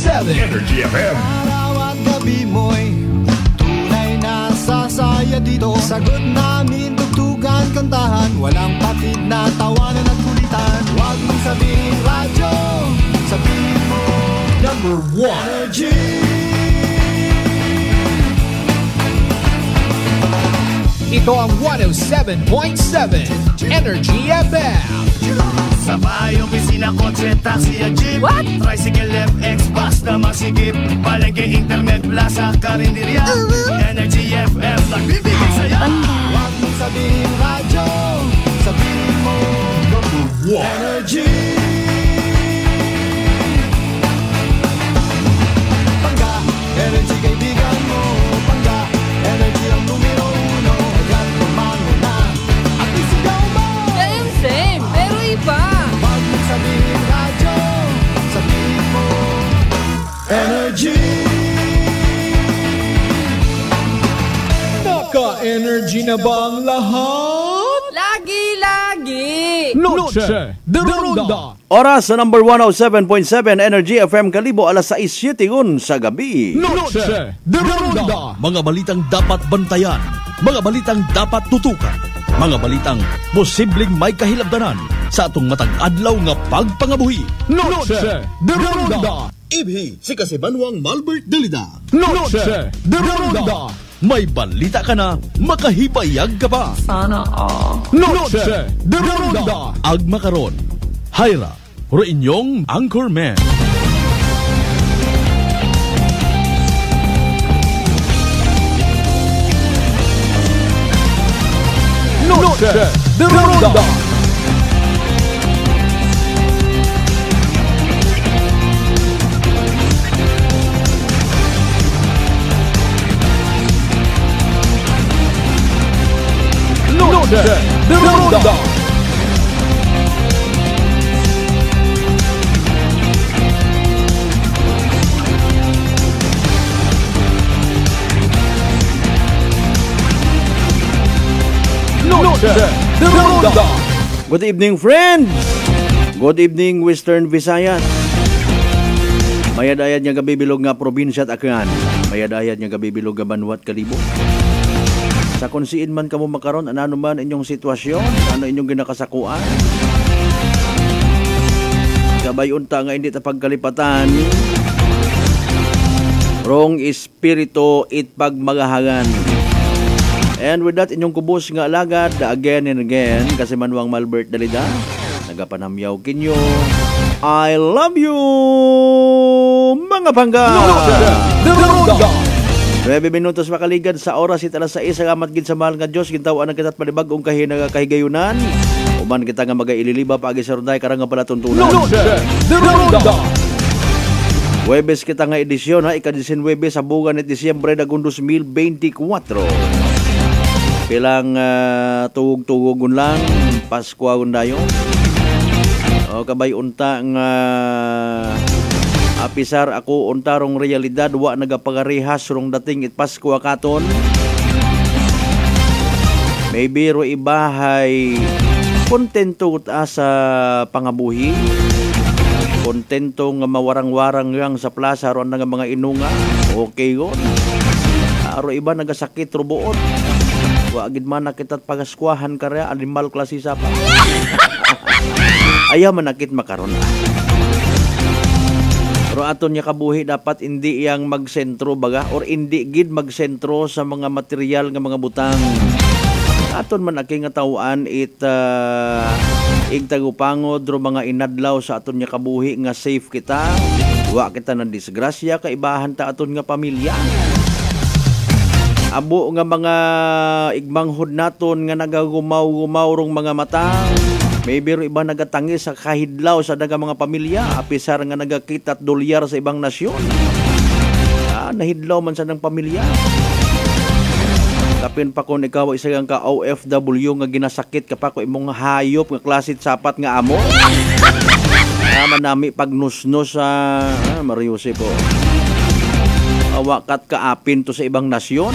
Energy FM. Araw at gabi mo'y tunay na sasaya dito. Sagot namin, tugtugan, kantahan, walang patid na tawanan at kulitan. Huwag mong sabihin radyo, sabihin mo number 1 Energy. Ito ang 107.7 Energy FM. Sa bahay, opisina, kotse, taxi at jeep. What? Tricycle, FX, bus na masigip. Palengke, internet, plaza, karinderya. Energy FM, nagbibigay saya. Huwag mong sabihin radyo, sabihin mo number 1 Energy. Pangga, energy kaibigan mo. Pangga, energy ang numero 1. Agad pumano na at isigaw mo. Same, pero iba. Huwag mong sabihin radyo, sabihin mo energy. Naka-energy na ba ang lahat? Lagi-lagi. Noche de Ronda. Oras sa number 107.7 Energy FM Kalibo, alas 6:07 sa gabi. Noche de Ronda. Mga balitang dapat bantayan, mga balitang dapat tutukan, mga balitang posibleng may kahilabdanan sa atong matag adlaw nga pagpangabuhi. Noche de Ronda. Ibhi si Kasibanwang Malbert Dalida. Noche de Ronda. May balita ka na, makahibayag ka pa. Sana all. Noche de Ronda. Agma karon, Hyra, Reinyong Anchorman. Noche de Ronda. Noche de Ronda. Noche de Ronda. Good evening, friends! Good evening, Western Visayas. Mayadayad nga gabibilog nga probinsya at Akan. Mayadayad nga gabibilog nga Banwat Kalibo. Sa kunsiin man kamo makaron, ano man inyong sitwasyon, ano inyong ginakasakuan. Gabay unta nga hindi ta pagkalipatan. Wrong espiritu it pagmagahagan. And with that, inyong kubos nga alagad, again and again, kasi Manuang Malbert Dalida, nagapanamyaw kinyo, I love you, mga pangga! 9 minutos makaligad sa oras italas sa isa amat gid sa mahal nga Dios gintawan ang kitat palibag-ong kahinga kahigayunan uban kita nga magaililiba paagi sa runday karang nga pala tuntunan. Huwebes kita nga edisyon ha ika-19 sa buwan ni Disyembre dagong 2024. Pilang tugog-tugogon lang Pasko dayon. O kabay unta nga apisar ako untarong realidad wa nagapagarehas rong dating it Pasko katon. Maybe ro ibahay kontento ta sa pangabuhi. Kontento nga mawarang-warang yang sa plaza ron nga mga inunga. Okay gon. Aro iba nagasakit ro buot. Wa gid man nakitat pagaskuahan karya animal klase sa pa. Ayaw manakit makaron. Pero aton niya kabuhi dapat hindi iyang magsentro baga or hindi gid magsentro sa mga material nga mga butang. Aton man aking nga tawaan igtagupangod ro mga inadlaw sa aton niya kabuhi nga safe kita. Wa kita nang disgrasya kaibahan ta aton nga pamilya. Abo nga mga igmanghod naton nga nagagumaw-gumaw rong mga mata. Maybe iba nagatangis sa kahidlaw sa daga mga pamilya. Apisar nga nagakita at dolyar sa ibang nasyon. Nahidlaw man sa ng pamilya. Kapin pa kung ikaw isa ka OFW nga ginasakit ka pa kung imong hayop nga klasit sapat nga amo. Naman nami pagnusnos sa Mariuse po. Awakat kaapin to sa ibang nasyon.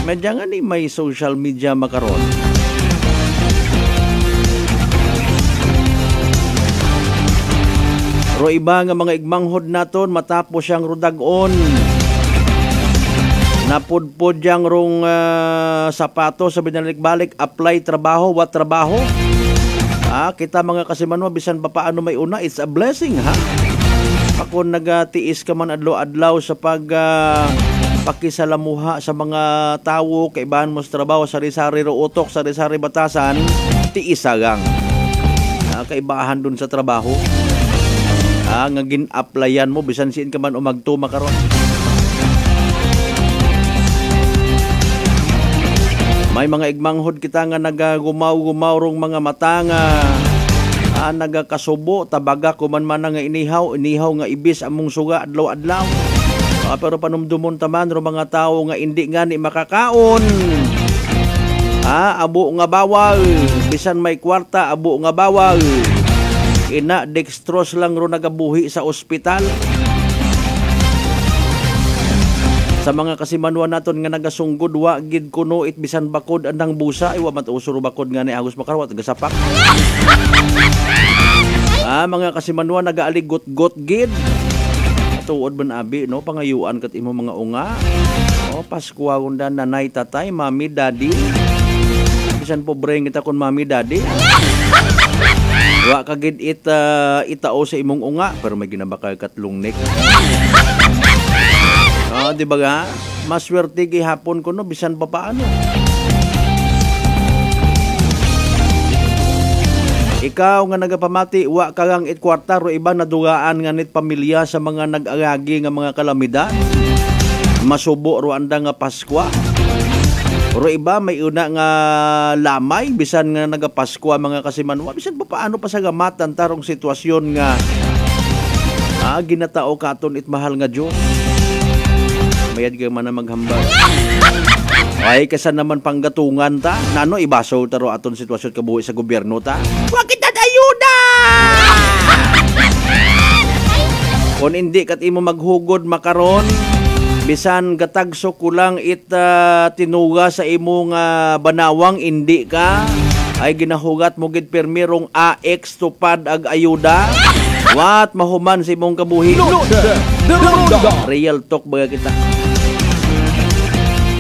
Medya nga ni may social media makaron. Ro iba nga mga igmanghod naton matapos siyang rudagon. Napudpod yang rong sapato sa binalik-balik, apply trabaho, what trabaho? Kita mga kasimanwa, bisan pa paano may una, it's a blessing, ha? Ako nagatiis ka man adlaw-adlaw sa pakisalamuha sa mga tao, kaibahan mo sa trabaho, sari-sari ro utok, sari-sari batasan, tiisagang. Kaibahan dun sa trabaho. Nga gin-applyan mo, bisan siin ka man umagtuma karon. May mga igmanghod kita nga nagagumaw-gumaw rong mga mata nga nagakasubo, tabaga kuman man nga inihaw nga ibis among suga adlaw-adlaw. Pero panumdumon taman rong mga tao nga hindi nga ni makakaon. Abo nga bawal, bisan may kwarta, abo nga bawal. Ina dextrose lang ro nagabuhi sa ospital. Sa mga kasimanwa naton nga nagasunggod wa gid kuno it bisan bakod andang busa iwa matusuro bakod nga ni Agos Makarwat gasapak. Mga kasimanwa nagaaligot-got gid. Tuod man abi no pangayuan kat imo mga unga. Pasko unda nanay tatay mami daddy. Bisan pobre kita kon mami daddy. Wa kagid itao sa imong unga pero may ginabakal katlong nek. Di ba ga? Maswerte gihapon ko no bisan pa paano. Ikaw nga nagapamati wa kagang kwarta ro iba nadugaan nga nit pamilya sa mga nag-agagi nga mga kalamidad. Masubo ro anda nga Paskwa. Ro iba may una nga lamay bisan nga nagapaskwa mga kasimanwa bisan pa paano pa sa gamatan tarong sitwasyon nga ginatao katon it mahal nga Dios. Mayad ka man na maghambal. Ay kasan naman panggatungan ta nano ibaso taro aton sitwasyon kabuhi sa gobyerno ta. Wa kita ayuda. Kung hindi kat imo maghugod makaron bisan gatagso kulang tinuga sa imong banawang hindi ka ay ginahugat mo gid permirong AX tupad ag ayuda wat mahuman sa imong kabuhi. Real talk baga kita.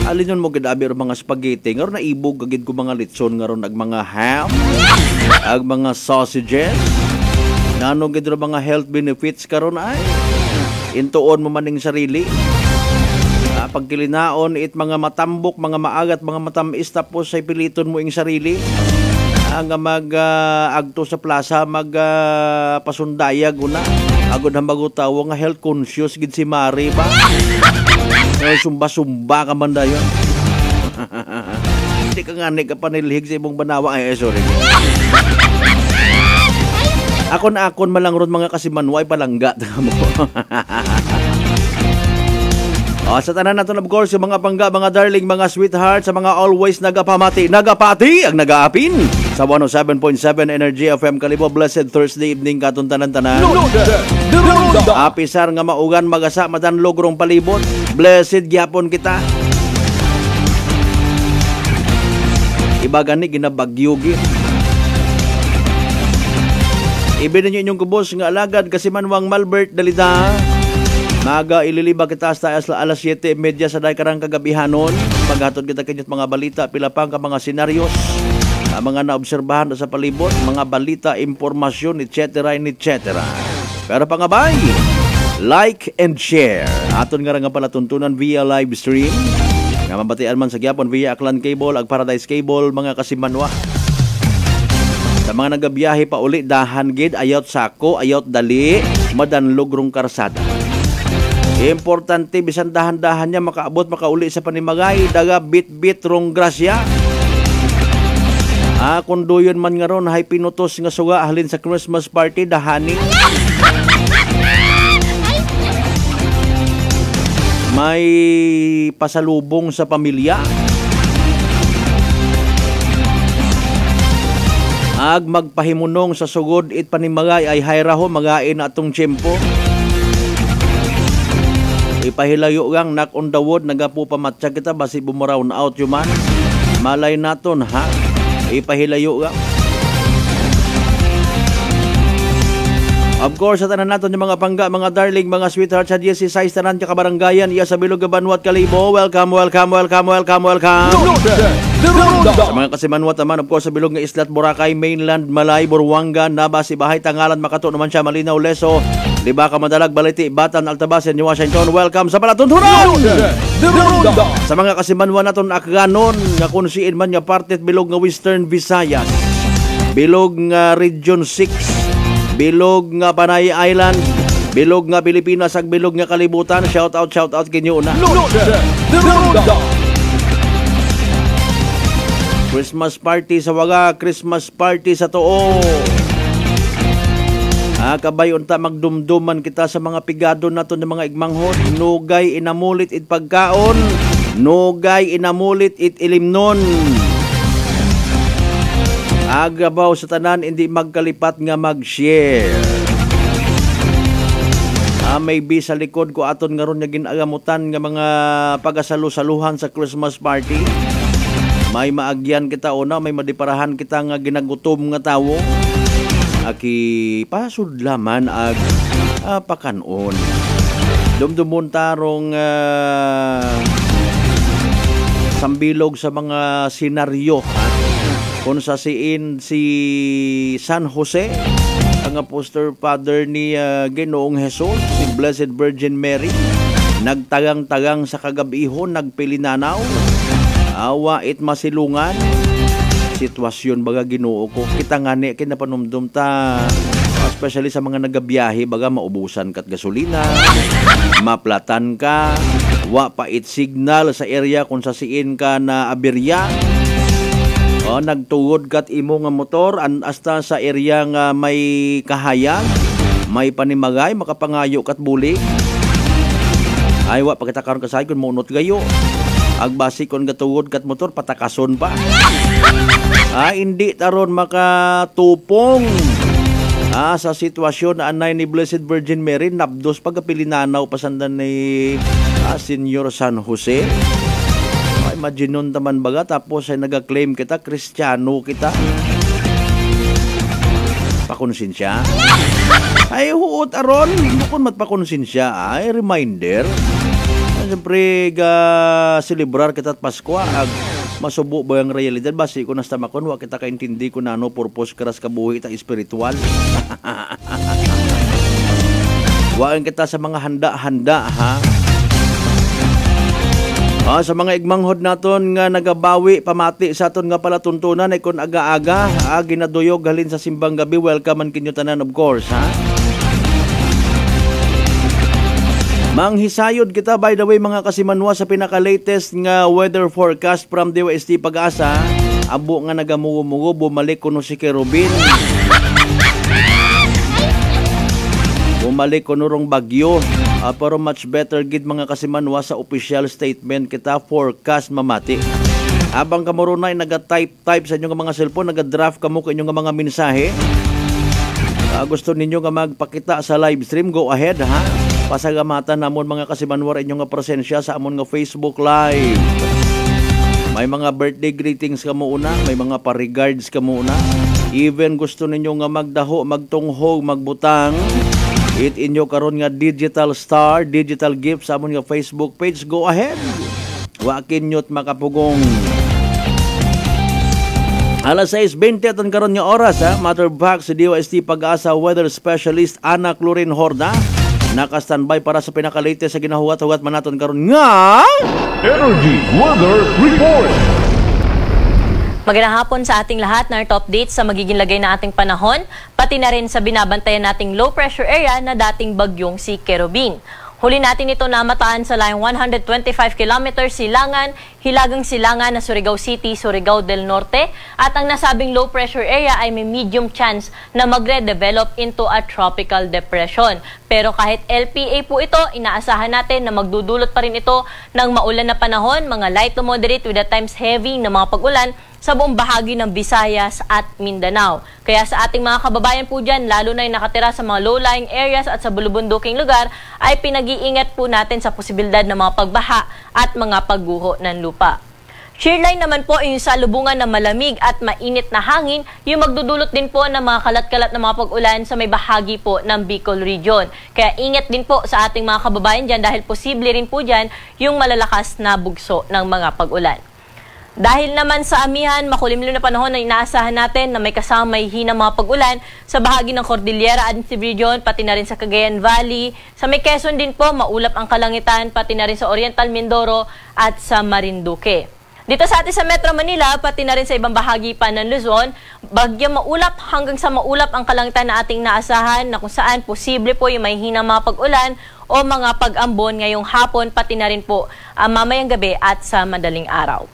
Alin mo gid abi mga spaghetti ngaron naibog gid ko mga litson ngaron ag mga ham ag mga sausages nano gid mga health benefits karon ay intuon mo maning sarili. Pagkilinaon it mga matambok, mga maagat, mga matamis tapos ay piliton mo ing sarili nga agto sa plaza pasundayag una agod hambag tawo nga health conscious gid si Mari ba sumba ka man dayon. Hindi ka nga ka panilhig sa imong banawa ay sorry. Akon malang ron mga kasimanway palangga mo. Sa tanan nato of course yung mga pangga, mga darling, mga sweetheart, sa mga always nagapati ang nagaapin sa 107.7 Energy FM Kalibo. Blessed Thursday evening katon tanan-tanan. Apisar nga maugan magasa madanlog rong palibot. Blessed gyapon kita. Iba gani ginabagyo gid. Ibinin nyo inyong kubos nga alagad kasi manwang Malbert Dalida. Maga ililiba kita hasta alas 7:30 sa karang kagabihanon. Paghatod kita kanyat mga balita, pila pang ka mga senaryos, mga naobserbahan sa palibot, mga balita, impormasyon, etc. Pero pangabay, like and share. Aton nga nga pala tuntunan via live stream. Nga mabatian man sa gyapon via Aklan Cable, ag Paradise Cable, mga kasimanwa. Sa mga nagabiyahe pa uli, dahan gid, ayot sako, ayot dali, madanlog rong karsada. Importante bisan dahan-dahan niya makaabot makauli sa panimagay daga bit-bit rong grasya. Kung duyon man nga ron hay pinutos nga suga halin sa Christmas party dahani. May pasalubong sa pamilya. Ag magpahimunong sa sugod it panimagay ay hayraho magain atong tiyempo. Ipahilayo gang knock on the wood nagapo pamatsa kita basi bumurawn out yuman malay naton ha ipahilayo gang Of course, sa tanan naton yung mga pangga, mga darling, mga sweetheart sa GSC size tanan kabarangayan iya sa Bilog Banwat Kalibo. Welcome. Loaded the Ronda. Sa mga kasimanwat naman, of course, sa Bilog nga Islat, Boracay, Mainland, Malay, Buruanga, Naba, Sibahay, Tangalan, Makato naman siya, Malinaw, Leso, Libaca, Madalag, Baliti, Batan, Altabasan, New Washington. Welcome sa Palatuntunan! Loaded the Ronda. Sa mga kasimanwa naton akganon nga kung siin man nga parte at bilog nga Western Visayas, bilog nga Region 6, bilog nga Panay Island, bilog nga Pilipinas ag bilog nga kalibutan. Shout out kinyo una. Loaded the Ronda. Christmas party sa waga, Christmas party sa tuo. Kabay unta magdumduman kita sa mga pigado nato ng mga igmanghod. Nugay inamulit it pagkaon, nugay inamulit it ilimnon. Agabaw sa tanan, hindi magkalipat nga mag-share. Maybe sa likod ko aton nga ron nga ginagamutan nga mga pagasalu-saluhan sa Christmas party. May maagyan kita una, may madiparahan kita nga ginagutom nga tawo. Aki pasudlaman ag pakanon. Dumdumon tarong sambilog sa mga senaryo. Kung sa siin si San Jose, ang poster father ni Ginoong Jesus, si Blessed Virgin Mary, nagtagang-tagang sa kagabihon, nagpilinanaw, awa it masilungan, sitwasyon baga Ginoo ko. Kita nga ni, kinapanumdum ta, especially sa mga nagabiyahe, baga maubusan kat gasolina, maplatan ka, wa pa it signal sa area kung sa siin ka na aberya. Nagtuwod kat imo nga motor hasta sa area nga may kahayag, may panimagay, makapangayo kat bulig. Ay wa pagkita karon kasay kun maunot gayo. Agbasi kon gatuwod kat motor patakason pa. Hindi taron makatupong sa sitwasyon na anay ni Blessed Virgin Mary napdos pagapilinanaw pasandan ni Senior San Jose. Imagine nun taman baga tapos ay nag-claim kita, Kristiyano kita. Pakonsensya. Ay huot aron, hindi ko matpakonsensya. Ay reminder. Siyempre celebrar kita at Pasko. Masubo ba yung realidad? Basi ko nasta makon, wa kita kaintindi ko na ano purpose karas kabuhi ita espiritual. Waan kita sa mga handa-handa ha. Sa mga igmanghod naton nga nagabawi pamati sa aton nga palatuntunan ay kun aga-aga ginaduyog halin sa simbang gabi. Welcome man kinyo tanan of course ha. Manghisayod kita by the way mga kasimanwa sa pinaka-latest nga weather forecast from DOST Pag-asa. Abo nga nagamugo-mugo bumalik kuno si Kerubin. Bumalik kuno rong bagyo. Pero much better gid mga kasimanwa sa official statement kita forecast mamati. Habang kamurunay naga-type sa inyong mga cellphone, naga-draft kamo ka inyong mga mensahe. Gusto ninyo nga magpakita sa live stream, go ahead ha. Pasagamatan namon mga kasimanwa inyong nga presensya sa amon nga Facebook Live. May mga birthday greetings kamo una, may mga pa-regards kamo una. Even gusto ninyo nga magdaho, magtunghog, magbutang. It inyo karon nga digital star, digital gift sa amon nga Facebook page, go ahead. Wa kinyot makapugong. Alas 6:20 aton karon nga oras ha. Matter of fact, si DOST Pag-asa weather specialist Ana Clorin Horda naka-standby para sa pinaka-latest sa ginahuwat-huwat man naton karon nga Energy Weather Report. Magandang hapon sa ating lahat na top updates sa magiging lagay na ating panahon, pati na rin sa binabantayan nating low pressure area na dating bagyong si Kerubin. Huli natin ito namataan sa layong 125 km silangan, hilagang silangan na Surigao City, Surigao del Norte, at ang nasabing low pressure area ay may medium chance na magre-develop into a tropical depression. Pero kahit LPA po ito, inaasahan natin na magdudulot pa rin ito ng maulan na panahon, mga light to moderate with at times heavy na mga pag-ulan sa buong bahagi ng Visayas at Mindanao. Kaya sa ating mga kababayan po dyan, lalo na yung nakatira sa mga low-lying areas at sa bulubunduking lugar, ay pinag-iingat po natin sa posibilidad ng mga pagbaha at mga pagguho ng lupa. Shearline naman po yung salubungan ng malamig at mainit na hangin, yung magdudulot din po ng mga kalat-kalat na mga pag-ulan sa may bahagi po ng Bicol Region. Kaya ingat din po sa ating mga kababayan dyan dahil posible rin po dyan yung malalakas na bugso ng mga pag-ulan. Dahil naman sa amihan, makulimlim na panahon na inaasahan natin na may kasamang may hinang mga pag-ulan sa bahagi ng Cordillera Administrative Region, pati na rin sa Cagayan Valley. Sa may Quezon din po, maulap ang kalangitan, pati na rin sa Oriental Mindoro at sa Marinduque. Dito sa atin sa Metro Manila, pati na rin sa ibang bahagi pa ng Luzon, bagyang maulap hanggang sa maulap ang kalangitan na ating naasahan na kung saan posible po yung may hinang mga pag-ulan o mga pag-ambon ngayong hapon, pati na rin po mamayang gabi at sa madaling araw.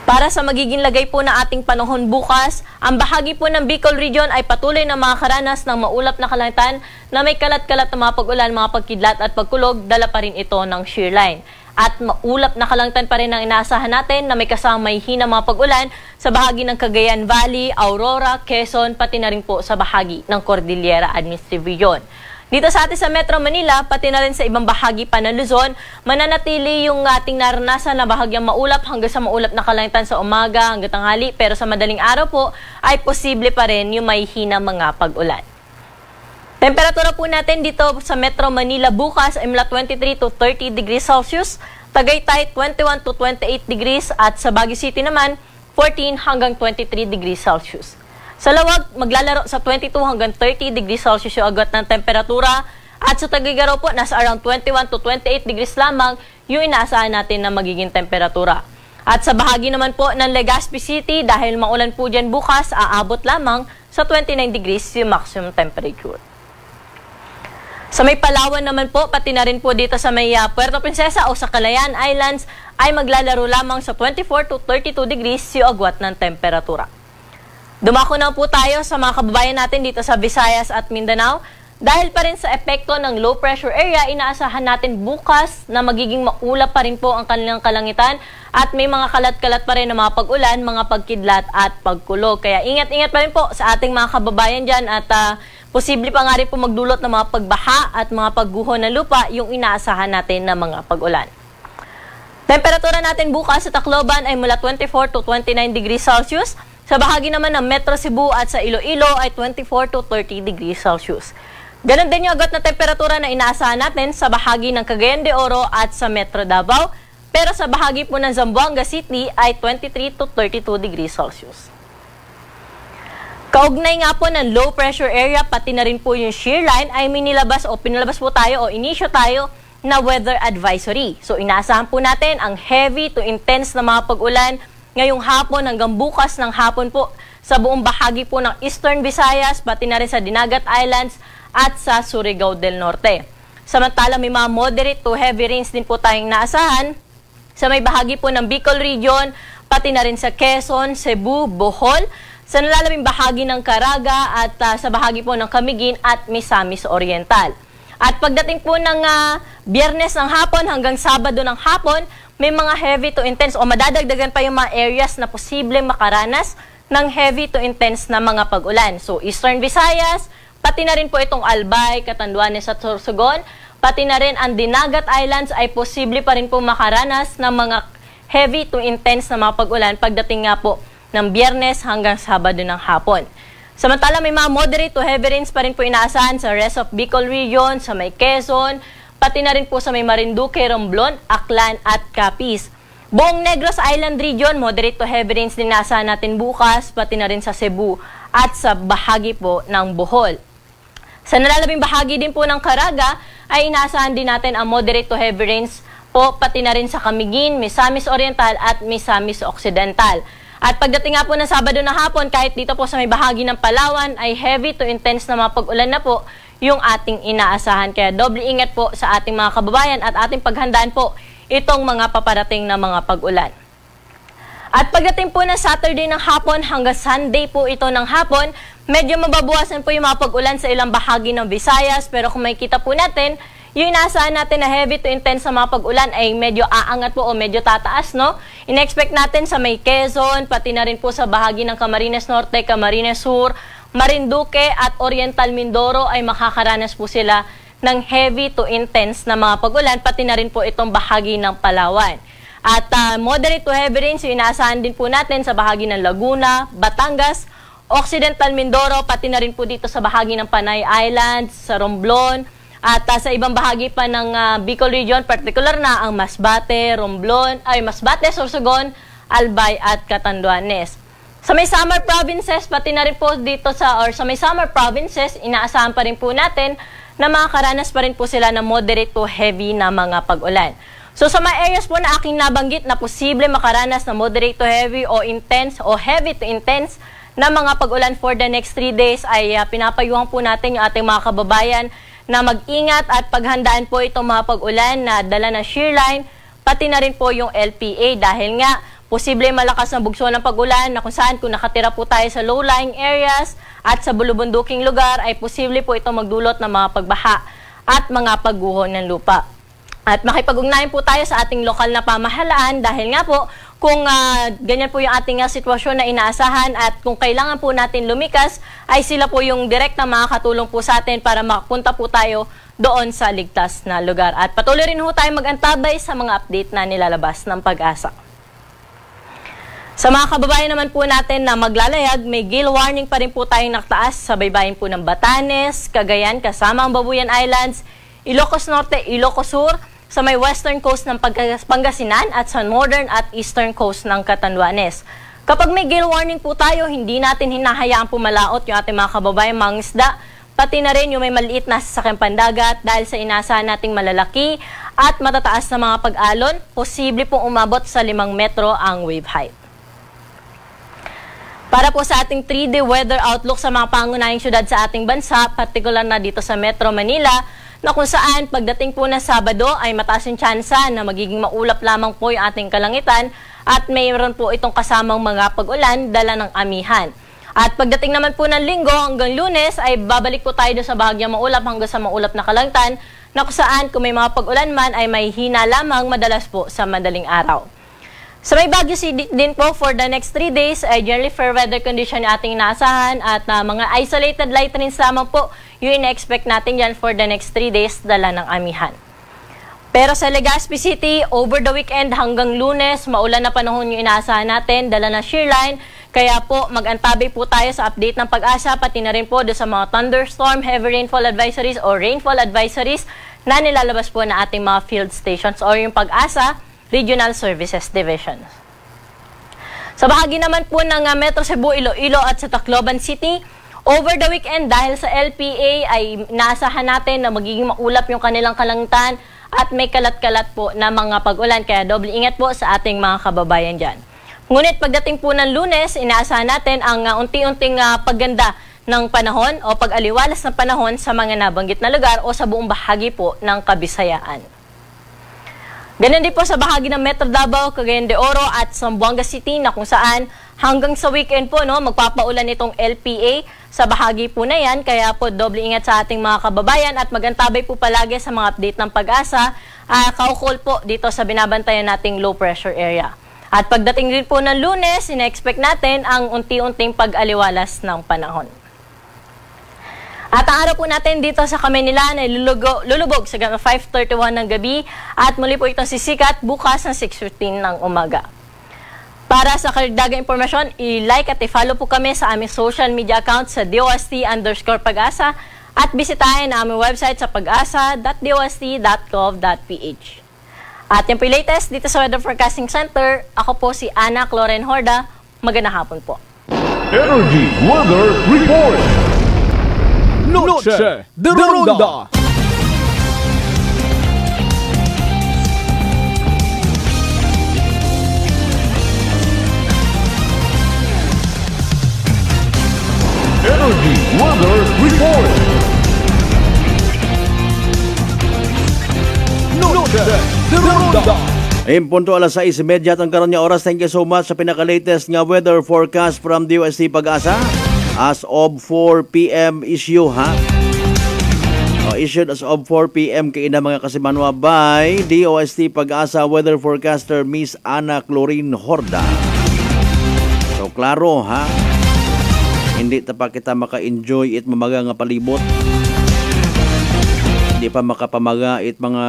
Para sa magiging lagay po ng ating panahon bukas, ang bahagi po ng Bicol Region ay patuloy na makakaranas ng maulap na kalangitan na may kalat-kalat na mga pag-ulan, mga pagkidlat at pagkulog, dala pa rin ito ng shearline. At maulap na kalangitan pa rin ang inaasahan natin na may kasamang may hinang mga pag-ulan sa bahagi ng Cagayan Valley, Aurora, Quezon, pati na rin po sa bahagi ng Cordillera Administrative Region. Dito sa atin sa Metro Manila, pati na rin sa ibang bahagi pa ng Luzon, mananatili yung ating naranasan na bahagyang maulap hanggang sa maulap na kalangitan sa umaga hanggang tanghali, pero sa madaling araw po ay posible pa rin yung may hinang mga pag-ulan. Temperatura po natin dito sa Metro Manila bukas ay mula 23 to 30 degrees Celsius, Tagaytay 21 to 28 degrees at sa Baguio City naman 14 hanggang 23 degrees Celsius. Sa Lawag, maglalaro sa 22 hanggang 30 degrees Celsius yung agwat ng temperatura at sa Tuguegarao po nasa around 21 to 28 degrees lamang yung inaasahan natin na magiging temperatura. At sa bahagi naman po ng Legazpi City, dahil maulan po dyan bukas, aabot lamang sa 29 degrees yung maximum temperature. Sa may Palawan naman po, pati na rin po dito sa may Puerto Princesa o sa Calayan Islands ay maglalaro lamang sa 24 to 32 degrees yung agwat ng temperatura. Dumako na po tayo sa mga kababayan natin dito sa Visayas at Mindanao. Dahil pa rin sa epekto ng low pressure area, inaasahan natin bukas na magiging maulap pa rin po ang kanilang kalangitan at may mga kalat-kalat pa rin na mga pag-ulan, mga pagkidlat at pagkulog. Kaya ingat-ingat pa rin po sa ating mga kababayan dyan at posible pa nga rin po magdulot ng mga pagbaha at mga pagguho ng lupa yung inaasahan natin na mga pag-ulan. Temperatura natin bukas sa Tacloban ay mula 24 to 29 degrees Celsius. Sa bahagi naman ng Metro Cebu at sa Iloilo ay 24 to 30 degrees Celsius. Ganon din yung agad na temperatura na inaasahan natin sa bahagi ng Cagayan de Oro at sa Metro Davao. Pero sa bahagi po ng Zamboanga City ay 23 to 32 degrees Celsius. Kaugnay nga po ng low pressure area, pati na rin po yung shear line, ay pinalabas po tayo o inisyo tayo na weather advisory. So inaasahan po natin ang heavy to intense na mga pag-ulan ngayong hapon hanggang bukas ng hapon po sa buong bahagi po ng Eastern Visayas, pati na rin sa Dinagat Islands at sa Surigao del Norte. Samantala may mga moderate to heavy rains din po tayong naasahan sa may bahagi po ng Bicol Region, pati na rin sa Quezon, Cebu, Bohol, sa nalalabing bahagi ng Caraga at sa bahagi po ng Camiguin at Misamis Oriental. At pagdating po ng Biyernes ng hapon hanggang Sabado ng hapon, may mga heavy to intense o madadagdagan pa yung mga areas na posibleng makaranas ng heavy to intense na mga pag-ulan. So Eastern Visayas, pati na rin po itong Albay, Catanduanes at Sorsogon, pati na rin ang Dinagat Islands ay posible pa rin po makaranas ng mga heavy to intense na mga pag-ulan pagdating nga po ng Biyernes hanggang Sabado ng hapon. Samantala may mga moderate to heavy rains pa rin po inaasahan sa rest of Bicol Region, sa may Quezon, pati na rin po sa may Marinduque, Romblon, Aklan at Capiz. Buong Negros Island Region, moderate to heavy rains din inaasahan natin bukas, pati na rin sa Cebu at sa bahagi po ng Bohol. Sa nalalabing bahagi din po ng Caraga, ay inaasahan din natin ang moderate to heavy rains po, pati na rin sa Camiguin, Misamis Oriental at Misamis Occidental. At pagdating nga po ng Sabado na hapon, kahit dito po sa may bahagi ng Palawan, ay heavy to intense na mga pag-ulan na po yung ating inaasahan. Kaya doble ingat po sa ating mga kababayan at ating paghandaan po itong mga paparating na mga pag-ulan. At pagdating po ng Saturday ng hapon hanggang Sunday po ito ng hapon, medyo mababawasan po yung mga pag-ulan sa ilang bahagi ng Visayas. Pero kung makikita po natin, yung inaasahan natin na heavy to intense sa mga pag-ulan ay medyo aangat po o medyo tataas, no? In-expect natin sa may Quezon, pati na rin po sa bahagi ng Camarines Norte, Camarines Sur, Marinduque at Oriental Mindoro ay makakaranas po sila ng heavy to intense na mga pag-ulan, pati na rin po itong bahagi ng Palawan. At moderate to heavy rains yung inaasahan din po natin sa bahagi ng Laguna, Batangas, Occidental Mindoro, pati na rin po dito sa bahagi ng Panay Islands, sa Romblon, at sa ibang bahagi pa ng Bicol Region, particular na ang Masbate, Masbate, Sorsogon, Albay at Catanduanes. Sa may summer provinces, pati na rin po dito sa may summer provinces, inaasahan pa rin po natin na makakaranas pa rin po sila ng moderate to heavy na mga pag-ulan. So sa mga areas po na aking nabanggit na posible makaranas na moderate to heavy o intense o heavy to intense na mga pag-ulan for the next 3 days ay pinapayuhan po natin yung ating mga kababayan na mag-ingat at paghandaan po itong mga pag-ulan na dala ng shear line, pati na rin po yung LPA dahil nga posible malakas na bugso ng pag-ulan na kung saan kung nakatira po tayo sa low-lying areas at sa bulubunduking lugar ay posible po itong magdulot ng mga pagbaha at mga pagguho ng lupa. At makipag-ugnayan po tayo sa ating lokal na pamahalaan dahil nga po kung ganyan po yung ating sitwasyon na inaasahan at kung kailangan po natin lumikas ay sila po yung direktang makakatulong po sa atin para makapunta po tayo doon sa ligtas na lugar. At patuloy rin po tayo mag-antabay sa mga update na nilalabas ng Pag-asa. Sa mga kababayan naman po natin na maglalayag, may gale warning pa rin po tayong nakataas sa baybayin po ng Batanes, Cagayan, kasama ang Babuyan Islands, Ilocos Norte, Ilocos Sur, sa may western coast ng Pangasinan at sa northern at eastern coast ng Catanduanes. Kapag may gale warning po tayo, hindi natin hinahayaang pumalaot yung ating mga kababayan mga isda, pati na rin yung may maliit na sasakyang pandagat dahil sa inaasahan nating malalaki at matataas na mga pag-alon, posible pong umabot sa 5 metro ang wave height. Para po sa ating 3-day weather outlook sa mga pangunahing syudad sa ating bansa, partikular na dito sa Metro Manila, na kung saan pagdating po na Sabado ay mataas yung tsansa na magiging maulap lamang po yung ating kalangitan at mayroon po itong kasamang mga pag-ulan dala ng amihan. At pagdating naman po ng Linggo hanggang Lunes ay babalik po tayo sa bahagyang maulap hanggang sa maulap na kalangitan na kung saan kung may mga pag-ulan man ay may hina lamang madalas po sa madaling araw. Sa may Baguio City din po for the next 3 days ay generally fair weather condition yung ating inaasahan at mga isolated light rains lamang po yung ina-expect natin yan for the next 3 days dala ng amihan. Pero sa Legazpi City, over the weekend hanggang Lunes, maulan na panahon yung inaasahan natin dala ng shear line. Kaya po mag-antabay po tayo sa update ng Pag-asa pati na rin po do sa mga thunderstorm, heavy rainfall advisories o rainfall advisories na nilalabas po na ating mga field stations or yung Pag-asa Regional Services Division. Sa bahagi naman po ng Metro Cebu, Iloilo at sa Tacloban City, over the weekend dahil sa LPA ay naasahan natin na magiging maulap yung kanilang kalangitan at may kalat-kalat po na mga pag-ulan. Kaya doble ingat po sa ating mga kababayan dyan. Ngunit pagdating po ng Lunes, inaasahan natin ang unti-unting pagganda ng panahon o pag-aliwalas ng panahon sa mga nabanggit na lugar o sa buong bahagi po ng Kabisayaan. Ganun din po sa bahagi ng Metro Davao, Cagayan de Oro at Zamboanga City na kung saan hanggang sa weekend po magpapaulan itong LPA sa bahagi po na yan. Kaya po doble ingat sa ating mga kababayan at magantabay po palagi sa mga update ng Pag-asa. Kaukol po dito sa binabantayan nating low pressure area. At pagdating din po ng Lunes, ina-expect natin ang unti-unting pag-aliwalas ng panahon. At ang araw po natin dito sa Kamaynilan ay lulubog sa 5:31 ng gabi at muli po itong sisikat bukas ng 6:15 ng umaga. Para sa karagdagang impormasyon, i-like at i-follow po kami sa aming social media account sa DOST_Pag-asa at bisitahin ang aming website sa pag-asa.dost.gov.ph. At yan po yung latest dito sa Weather Forecasting Center. Ako po si Ana Cloren Horda. Magandang hapon po. Energy Weather Report. Noche de Ronda. Energy Weather Report. Noche de Ronda. Punto alas 6:30 at ang karon nga oras. Thank you so much sa pinaka-latest nga weather forecast from DOST Pag-asa. As of 4 p.m. issue issued as of 4 p.m. kay ina mga kasimanwa by DOST Pag-asa weather forecaster Miss Ana Cloren Horda. So klaro hindi ta pa kita maka-enjoy it mamaga nga palibot. Hindi pa makapamaga it mga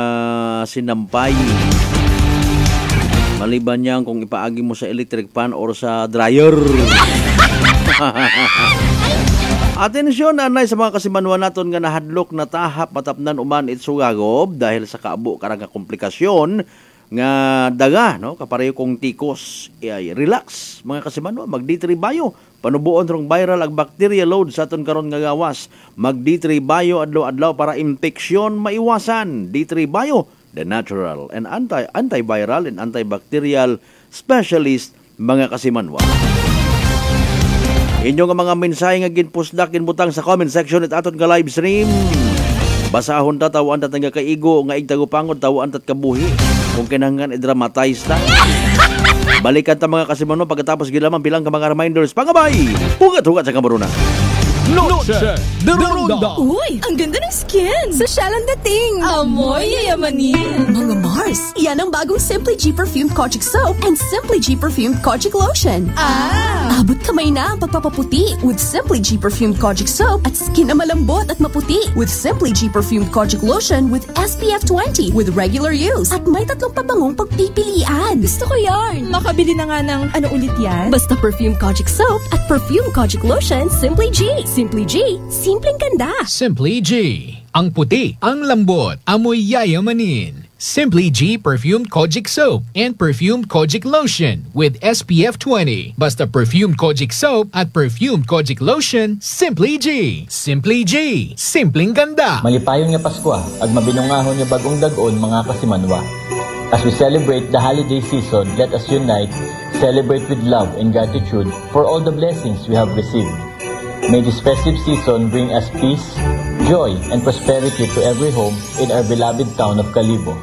sinampay. Maliban niyan kung ipaagi mo sa electric fan or sa dryer. Atensyon anay sa mga kasimanwa naton nga nahadlok na tahap matapnan uman itsugagob dahil sa kaabo karang komplikasyon nga daga no kapareho kong tikos. Relax mga kasimanwa, mag D3 Bio. Panubuon rong viral ag bacteria load sa aton karon nga gawas. Mag D3 Bio adlaw-adlaw para infeksyon maiwasan. D3 Bio, the natural and antiviral and antibacterial specialist mga kasimanwa. Inyo nga mga mensahe nga ginpusdak ginbutang sa comment section at aton nga live stream. Basahon ta tawaan ta nga kaigo nga igtagupangod tawaan tat kabuhi. Kung kinahanglan i-dramatize ta. Balikan ta mga kasimanwa pagkatapos gilamang bilang ka mga reminders. Pangabay! Hugat-hugat sa kamaruna. Noche de Ronda. Uy, ang ganda ng skin! Sosyal ang dating! Amoy yayamanin! Mga Mars, yan ang bagong Simply G Perfumed Kojic Soap and Simply G Perfumed Kojic Lotion. Abot kamay na ang pagpapaputi with Simply G Perfumed Kojic Soap at skin na malambot at maputi with Simply G Perfumed Kojic Lotion with SPF 20 with regular use. At may 3 pabangong pagpipilian. Gusto ko yarn! Makabili na nga ng ano ulit yan? Basta Perfumed Kojic Soap at Perfumed Kojic Lotion, Simply G. Simply G, simpleng ganda. Simply G. Ang puti, ang lambot, amoy yayamanin. Simply G Perfumed Kojic Soap and Perfumed Kojic Lotion with SPF 20. Basta Perfumed Kojic Soap at Perfumed Kojic Lotion, Simply G. Simply G. Simpleng ganda. Malipayon nga Pasko ag mabinungahon nga bagong dag-on mga kasimanwa. As we celebrate the holiday season, let us unite, celebrate with love and gratitude for all the blessings we have received. May this festive season bring us peace, joy, and prosperity to every home in our beloved town of Kalibo.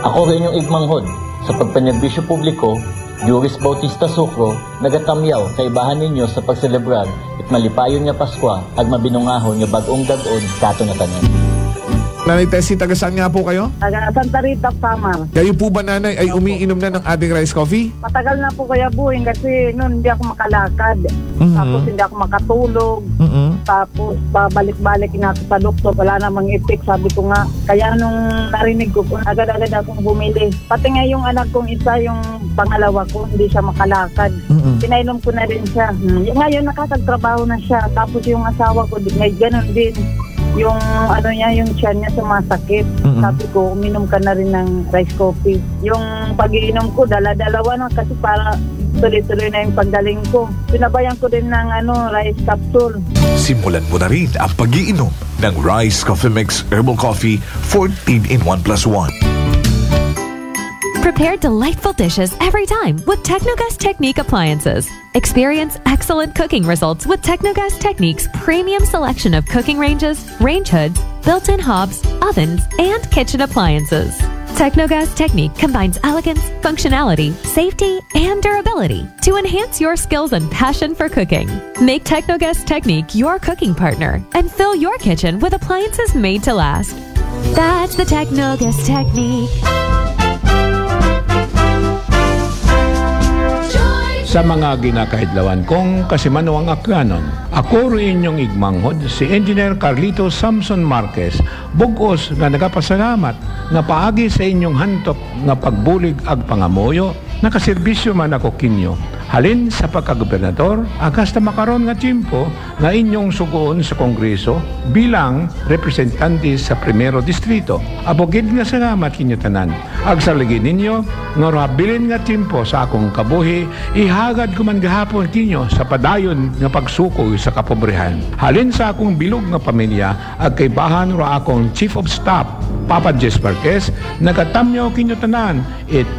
Ako rin yung igmanghod sa pagpanerbisyo publiko, Juris Bautista Sucro, nagatamyaw kaibahan ninyo sa pagselebrar at malipayon nga Pasko ag mabinungahon nga bagong dag-on kato na tanan. Nanay Tessie, taga saan nga po kayo? Taga Santa Rita, Samar. Kayo po ba, nanay, ay umiinom na ng ating rice coffee? Matagal na po kaya buhin kasi noon hindi ako makalakad. Tapos hindi ako makatulog. Tapos pabalik-balik na ako sa doktor. Wala namang effect, sabi ko nga. Kaya nung narinig ko, agad-agad akong bumili. Pati nga yung anak kong isa, yung pangalawa ko, hindi siya makalakad. Pinainom ko na rin siya. Ngayon nakakagtrabaho na siya. Tapos yung asawa ko, may ganun din. Yung ano niya, yung tiyan niya sumasakit. Sabi ko, uminom ka na rin ng rice coffee. Yung pag-iinom ko, dala-dalawa na kasi para tuloy-tuloy na yung pagdaling ko. Pinabayan ko din ng rice capsule. Simulan mo na rin ang pag-iinom ng Rice Coffee Mix Herbal Coffee 14 in 1+1. Prepare delightful dishes every time with Technogas Technique appliances. Experience excellent cooking results with Technogas Technique's premium selection of cooking ranges, range hoods, built-in hobs, ovens, and kitchen appliances. Technogas Technique combines elegance, functionality, safety, and durability to enhance your skills and passion for cooking. Make Technogas Technique your cooking partner and fill your kitchen with appliances made to last. That's the Technogas Technique. Sa mga ginakahidlawan kong kasimanwang akyanon, ako rin inyong igmanghod si Engineer Carlito Samson Marquez, bugos nga nagapasalamat nga paagi sa inyong hantok nga pagbulig ag pangamoyo, nakaserbisyo man ako kinyo. Halin sa pagkagobernador, agas na makaroon nga tiyempo nga inyong sugoon sa Kongreso bilang representante sa Primero Distrito. Abogid nga salamat kinyo tanan. Agsaligin ninyo, nga rabilin nga tiyempo sa akong kabuhi, ihagad ko man gahapon kinyo sa padayon nga pagsukoy sa kapobrehan. Halin sa akong bilog nga pamilya, ag kaibahan ra akong Chief of Staff, Papa Jess Marquez, nagatamyo kinyo tanan.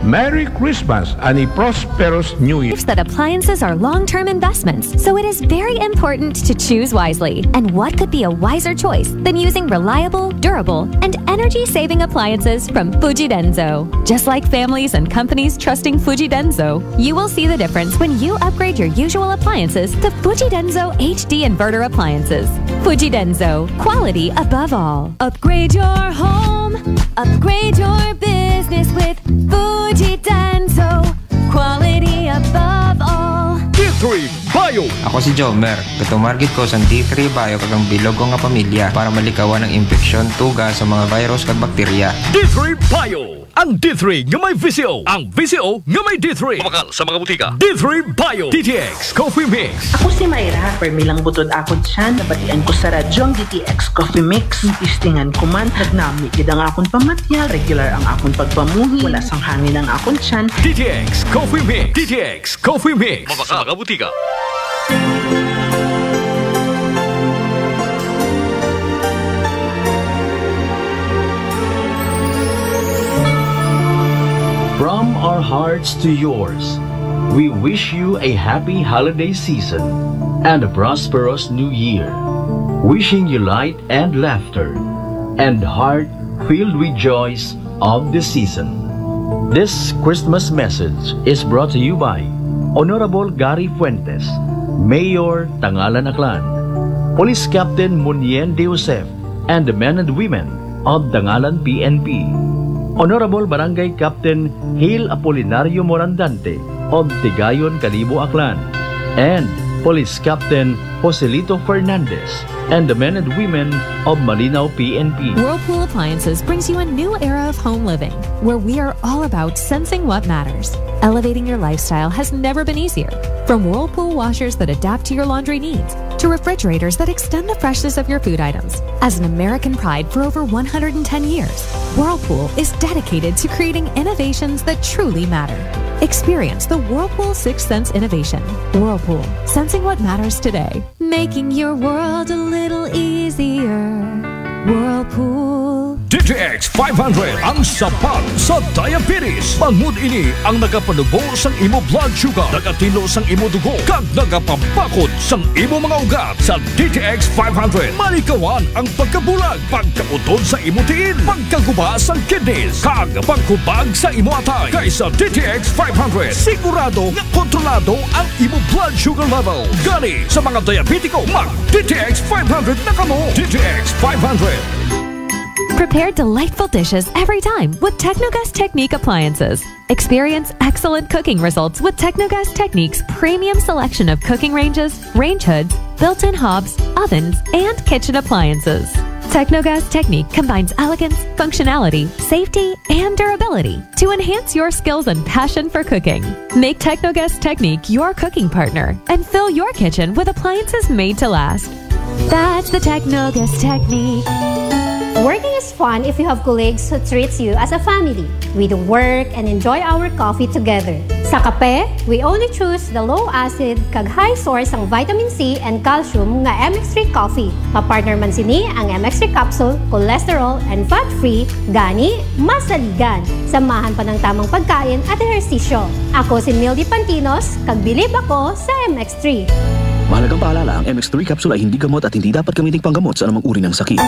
Merry Christmas and a prosperous New Year. That appliances are long-term investments, so it is very important to choose wisely. And what could be a wiser choice than using reliable, durable, and energy-saving appliances from Fuji Denso? Just like families and companies trusting Fuji Denso, you will see the difference when you upgrade your usual appliances to Fuji Denso HD Inverter appliances. Fuji Denso, quality above all. Upgrade your home, upgrade your business with Fuji Denso, quality above all. D3 Bio. Ako si Jomer. Katumargit ko sa D3 Bio kagang bilog ko nga pamilya para malikawan ng infeksyon, tuga sa mga virus kag bakterya. D3 Bio. Ang D3 nga may VCO. Ang VCO nga may D3. Mabakal sa mga butika. D3 Bio. DTX Coffee Mix. Ako si Mayra. Permilang butod ako dyan. Nabatian ko sa radyo ang DTX Coffee Mix. Istingan ko man. Nagnami kid ang akong pamatyal. Regular ang akong pagpamuhi. Wala sang hangin ang akong tiyan. DTX Coffee Mix. DTX Coffee Mix. Mabakal sa mga butika. From our hearts to yours, we wish you a happy holiday season and a prosperous new year. Wishing you light and laughter and heart filled with joys of the season. This Christmas message is brought to you by Honorable Gary Fuentes, Mayor Tangalan Aklan, Police Captain Munien de Josef, and the men and women of Tangalan PNP. Honorable Barangay Captain Hale Apolinario Morandante of Tigayon, Calibo, Aklan, and Police Captain Joselito Fernandez and the men and women of Malinaw PNP. Whirlpool Appliances brings you a new era of home living, where we are all about sensing what matters. Elevating your lifestyle has never been easier. From Whirlpool washers that adapt to your laundry needs, to refrigerators that extend the freshness of your food items. As an American pride for over 110 years, Whirlpool is dedicated to creating innovations that truly matter. Experience the Whirlpool Sixth Sense innovation. Whirlpool, sensing what matters today. Making your world a little easier. Whirlpool. DTX 500 ang sapat sa diabetes. Bangod ini ang nagapanubo sang imo blood sugar, nagatino sang imo dugo, kag nagapabakod sang imo mga ugat. Sa DTX 500, malikawan ang pagkabulag, pagkautod sa imo tiil, pagkaguba sang kidneys, kag pagkubag sa imo atay. Kaysa DTX 500, sigurado nga kontrolado ang imo blood sugar level. Gani sa mga diabetiko, mag DTX 500 na kamo. DTX 500. Prepare delightful dishes every time with Technogas Technique appliances. Experience excellent cooking results with Technogas Technique's premium selection of cooking ranges, range hoods, built-in hobs, ovens, and kitchen appliances. Technogas Technique combines elegance, functionality, safety, and durability to enhance your skills and passion for cooking. Make Technogas Technique your cooking partner and fill your kitchen with appliances made to last. That's the Technogas Technique. Working is fun if you have colleagues who treats you as a family. We do work and enjoy our coffee together. Sa kape, we only choose the low-acid kag high source ang vitamin C and calcium nga MX3 coffee. Papartner man sini ang MX3 capsule, cholesterol, and fat-free, gani, masaligan. Samahan pa ng tamang pagkain at ehersisyo. Ako si Mildy Pantinos, kag bilib ako sa MX3. Mahalagang paalala, ang MX3 capsule ay hindi gamot at hindi dapat gamiting panggamot sa anumang uri ng sakit.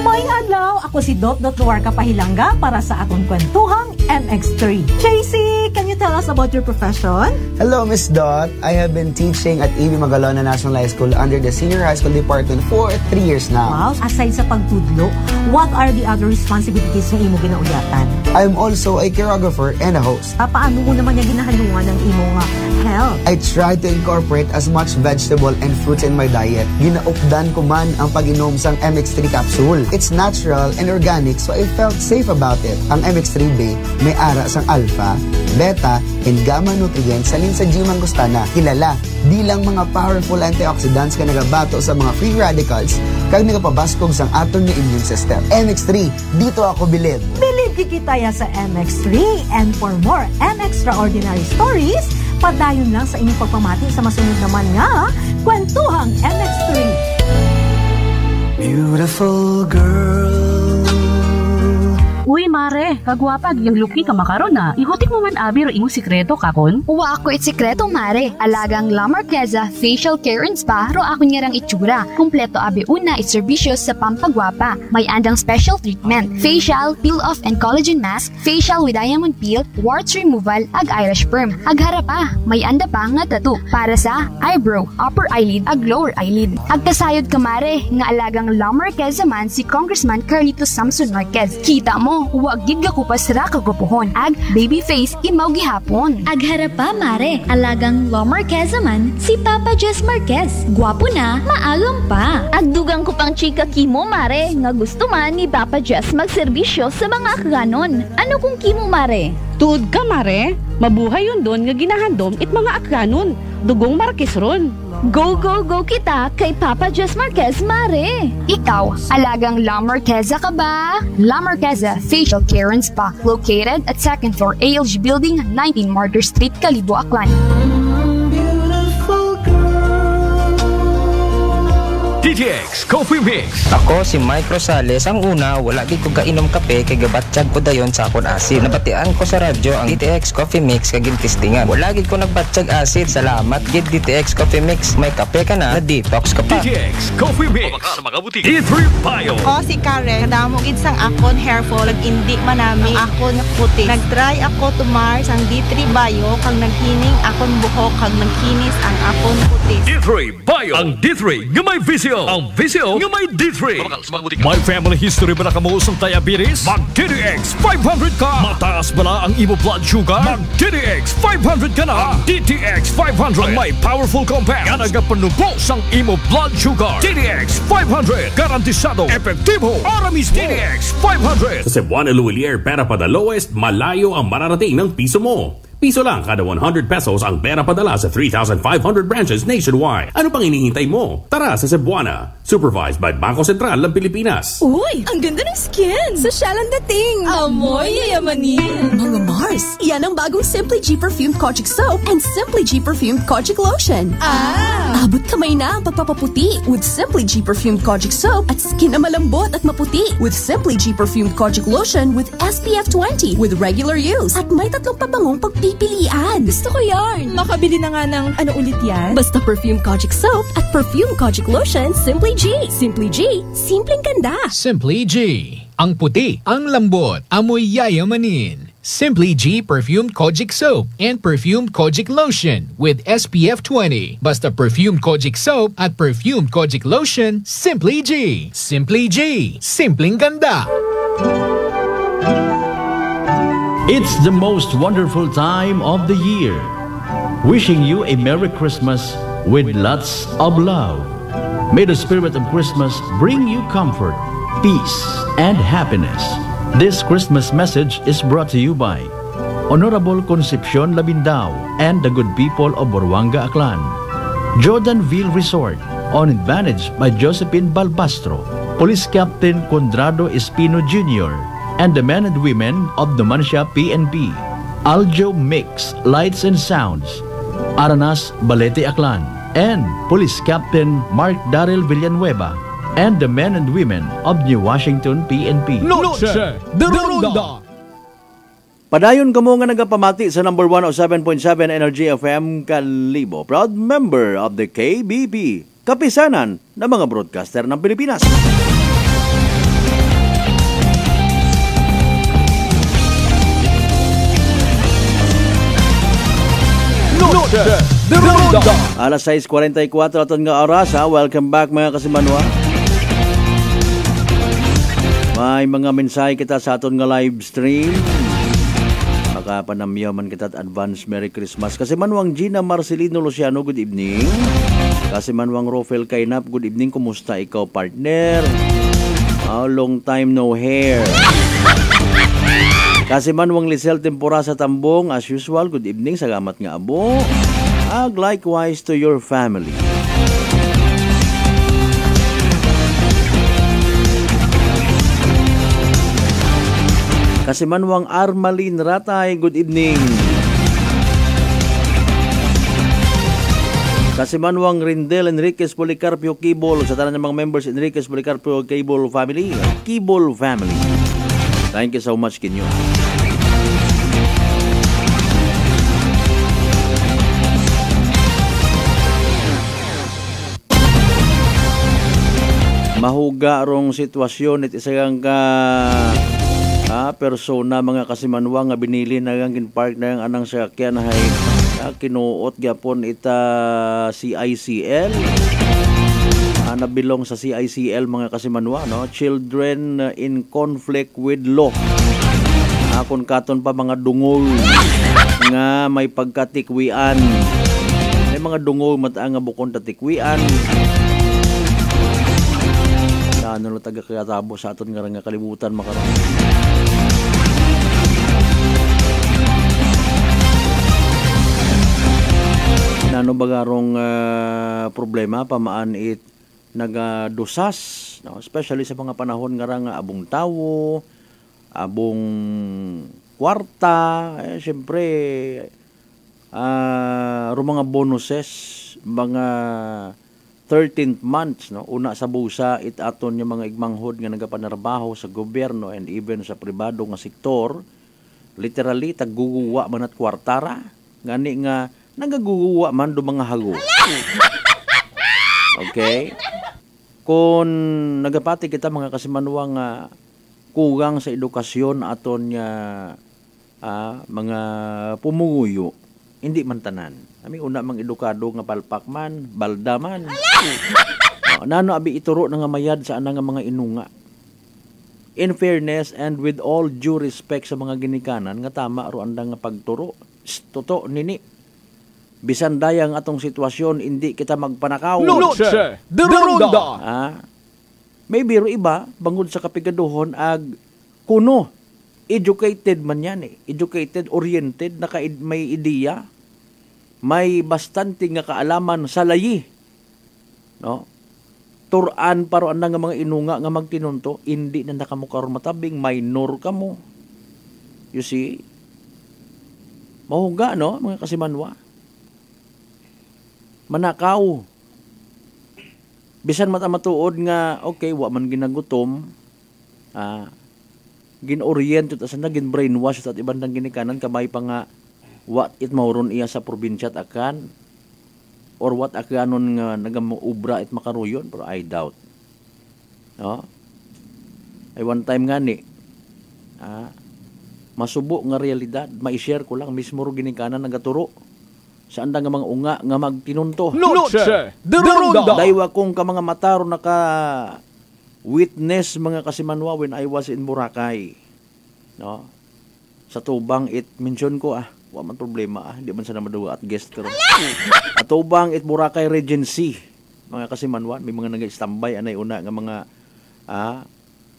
Maayong adlaw, ako si Dot Nuarca Pahilanga para sa atong kwentuhang MX3. JC, can you tell us about your profession? Hello, Miss Dot. I have been teaching at A.B. Magalona National High School under the Senior High School Department for 3 years now. Wow, aside sa pagtudlo, what are the other responsibilities na imo ginaulyatan? I'm also a choreographer and a host. Paano mo naman niya ginahalungan ng imo nga health? I try to incorporate as much vegetable and fruits in my diet. Ginaupdan ko man ang pag-inom sang MX3 capsule. It's natural and organic, so I felt safe about it. Ang MX3 Bay may ara sang alpha, beta, and gamma nutrients salin sa G. mangostana. Kilala bilang mga powerful antioxidants ka nagabato sa mga free radicals kag nagapabaskog sang aton nga immune system. MX3, dito ako bilib. Bilib kikitaya sa MX3, and for more MXtraordinary stories, padayon lang sa inyong pagpamati sa masunod naman nga Kwentuhang MX3. Beautiful girl. Uy, mare, kagwapag yung luki ka makaroon na. Ihutik mo man abi ro imong sikreto kakon? Uwa ako sikreto, mare. Alagang La Marqueza Facial Care and Spa ro ako niyarang itsura. Kumpleto abi una iservisyo sa pampagwapa. May andang special treatment, facial, peel-off and collagen mask, facial with diamond peel, warts removal, ag eyelash perm. Ag harapa, may anda pa nga tattoo para sa eyebrow, upper eyelid, ag lower eyelid. Ag kasayod ka, mare, nga alagang La Marqueza man si Congressman Carlito Samson Marquez. Kita mo, no. Huwag gid ko pa sira kagupuhon. Ag baby face imaw gihapon. Agharap pa, mare. Alagang Law Marquez man, si Papa Jess Marquez. Gwapo na, maagam pa. Agdugang ko pang chika kimo, mare. Nga gusto man ni Papa Jess magserbisyo sa mga akganon. Ano kung kimo, mare? Tuod ka, mare. Mabuhay yun doon nga ginahandom it mga akganon. Dugong Marquez ron. Go, go, go kita kay Papa Jess Marquez, mare. Ikaw, alagang La Marqueza ka ba? La Marqueza Facial Care and Spa, located at 2nd floor ALG Building, 19 Martyr Street, Kalibo, Aklan. DTX Coffee Mix. Ako si Mike Rosales. Ang una, wala di ko kainom kape kay gabatsyag ko dayon sa akon asid. Nabatian ko sa radyo ang DTX Coffee Mix kay gintistingan. Wala gid ko nagbatsyag asid. Salamat gid DTX Coffee Mix. May kape ka na detox ka pa. DTX Coffee Mix. D3 Bio. Ako si Karen. Kadamo gid sang akon hair fall. Nag-indi man nami akon puti. Nag-try ako tumar sang D3 Bio kang naghining akon buhok kang nagkinis ang akon puti. D3 Bio. Ang D3 nga may visyo. Ang visyo nga may D3. May family history ba na kamuusang diabetes? Mag-DTX 500 ka. Mataas ba na ang imo blood sugar? Mag-DTX 500 ka na. DTX 500 ang may powerful compound nga nagapanubos ang imo blood sugar. DTX 500 garantisado, epektibo, aramis DTX 500. Sa Cebuana Luwilier, pera pa the lowest, malayo ang mararating ng piso mo. Piso lang kada 100 pesos ang pera padala sa 3,500 branches nationwide. Ano pang hinihintay mo? Tara sa Cebuana. Supervised by Bangko Sentral ng Pilipinas. Uy, ang ganda ng skin! Sosyal ang dating! Amoy yayamanin! Mga Mars, yan ang bagong Simply G Perfumed Kojic Soap and Simply G Perfumed Kojic Lotion. Abot kamay na ang pagpapaputi with Simply G Perfumed Kojic Soap at skin na malambot at maputi with Simply G Perfumed Kojic Lotion with SPF 20 with regular use. At may 3 pabangong pagpipilian. Gusto ko yarn! Makabili na nga ng ano ulit yan? Basta Perfumed Kojic Soap at Perfumed Kojic Lotion, Simply G. Simply G, simpleng ganda. Simply G. Ang puti, ang lambot, amoy yayamanin. Simply G Perfumed Kojic Soap and Perfumed Kojic Lotion with SPF 20. Basta Perfumed Kojic Soap at Perfumed Kojic Lotion, Simply G. Simply G, simpleng ganda. It's the most wonderful time of the year. Wishing you a Merry Christmas with lots of love. May the spirit of Christmas bring you comfort, peace, and happiness. This Christmas message is brought to you by Honorable Concepcion Labindao and the good people of Boruanga, Aklan. Jordanville Resort, on advantage by Josephine Balbastro, Police Captain Condrado Espino Jr., and the men and women of the Mansha PNP. Aljo Mix, Lights and Sounds, Aranas Balete, Aklan, and Police Captain Mark Daryl Villanueva, and the men and women of New Washington PNP. Noche de Ronda. Padayon kamo nga nagapamati sa number 107.7 Energy FM Kalibo. Proud member of the KBP, kapisanan ng mga broadcaster ng Pilipinas. Noche de Ronda. Alas 6:44 aton nga oras. Welcome back mga kasimanwa. May mga mensahe kita sa aton nga live stream. Makapanamyaman kita at advance Merry Christmas. Kasimanwang Gina Marcelino Luciano, good evening. Kasimanwang Rofel Kainap, good evening. Kumusta ikaw, partner? Long time no hair. Kasimanwang Lisel Tempora sa Tambong, as usual, good evening. Salamat nga abo. Likewise to your family. Kasimanwang Armalin Ratay, good evening. Kasimanwang Rindel Enriquez Policarpio Kibol, sa tanan ng mga members Enriquez Policarpio Kibol family. Kibol family. Thank you so much, Kinyo. Mahuga rong sitwasyon at isang persona mga kasimanwa nga binili na ang park na ang anang sakyan ay kinuot gyapon ita CICL. Nabilong sa CICL mga kasimanwa, no? Children in conflict with law. Akon katon pa mga dungol nga may pagkatikwian. May mga dungol mata nga bukon tatikwian. Ano lo taga kayatabo sa aton nga kalibutan makaron. Nano bagarong problema pamaan it nagadusas, no? Especially sa mga panahon nga abong tawo, abong kwarta, syempre mga bonuses, mga 13th months, no? Una sa busa it aton yung mga igmanghod nga nagapanarbaho sa gobyerno and even sa pribado nga sektor, literally tagguguwa man at kwartara, ngani nga nagaguguwa man do mga hago. Okay? Kung nagapati kita mga kasimanwa nga kugang sa edukasyon aton nga mga pumuguyo, hindi man tanan. Ami una mang edukado nga palpak man, balda man. Nano abi ituro na nga mayad sa anang mga inunga. In fairness and with all due respect sa mga ginikanan nga tama ro andang nga pagturo. Toto nini. Bisan dayang atong sitwasyon hindi kita magpanakaw. Noche de Ronda. May biro iba bangod sa kapigaduhon ag kuno educated man yan educated oriented may ideya, may bastante nga kaalaman sa layi, no? Turan paro anang nga mga inunga nga magtinunto, hindi na nakamukaron matabing minor kamo. You see? Mahuga, no, mga kasimanwa. Manakaw. Bisan matuod nga okay, wa man ginagutom, gin-orient at asa na gin-brainwash at ibandang ginikanan kamay pa nga what it mauron iya sa probinsya at akan or what akanon nga nagamuubra at makaruyon, pero I doubt. No? Ay one time nga ni masubo nga realidad, ma-share ko lang mismo ro ginikanan nagaturo sa andang nga mga unga nga magtinunto. Noche de Ronda. Daywa kong ka mga mataro naka witness mga kasimanwa when I was in Boracay. No? Sa tubang it mention ko wa man problema hindi man sana maduwa at guest karon. At tubang it Boracay Regency mga kasimanwa, may mga naga-standby anay una nga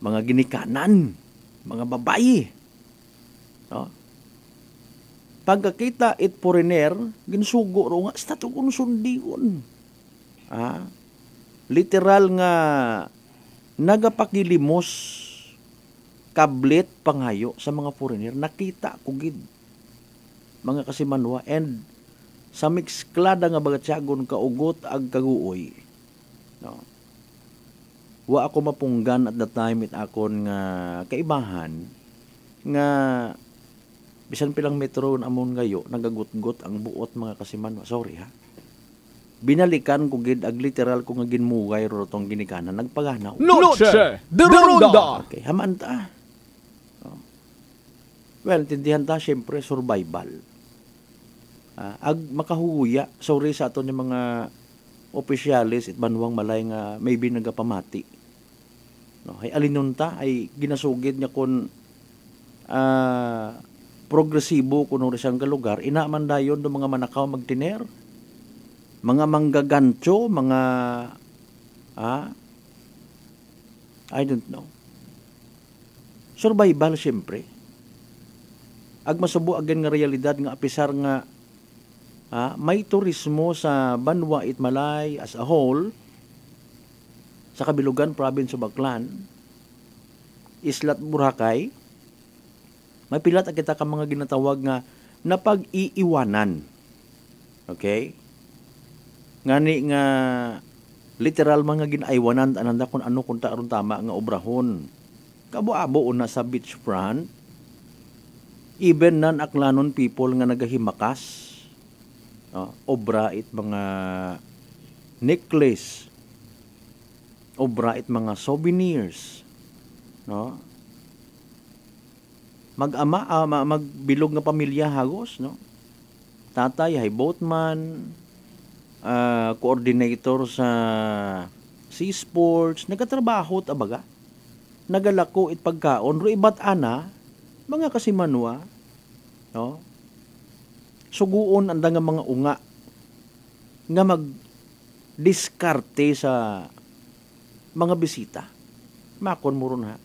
mga ginikanan, mga babayi. No? Pagkakita it foreigner, ginsugo ro nga stato kun sundion. Literal nga nagapakilimos kablet pangayo sa mga foreigner. Nakita ko gid mga kasimanwa and sa mixklada nga bagatsagon kaugot ag kaguoy. No. Wa ako mapunggan at the time it akon nga kaibahan nga bisan pilang metro amon ngayo nagagut-gut ang buot mga kasimanwa. Sorry binalikan ko gid ag literal ko nga ginmugay ro tong ginikanan nagpaganaw. Noche de Ronda. Okay, haman ta. Well, tindihan ta syempre survival. Ag makahuya sorry sa aton yung mga opisyalis it banwang malay nga maybe nagapamati. No, ay alinunta ay ginasugid niya kon progresibo kuno siyang lugar, inaman dayon do mga manakaw magtiner, mga manggagancho, mga I don't know. Survival syempre. Ag masubo again nga realidad nga apisar nga may turismo sa Banwa Itmalay as a whole, sa Kabilugan province of Baclan, Islat Boracay, may pilat kita ka mga ginatawag nga napag-iiwanan. Okay? Ngani nga literal mga ginaiwanan ananda kung ano kung taron tama nga obrahon. Kabo-abo una sa beachfront. Even non-aklanon people nga nagahimakas. Obra it mga necklace. Obra it mga souvenirs. No? Magbilog nga pamilya hagos, no? Tatay hay boatman, coordinator sa sea sports, nagatrabaho ta baga. Nagalako it pagkaon ro ibat ana Mga kasimanwa, no? Suguon ang nga mga unga nga mag-diskarte sa mga bisita. Makon mo ron ha.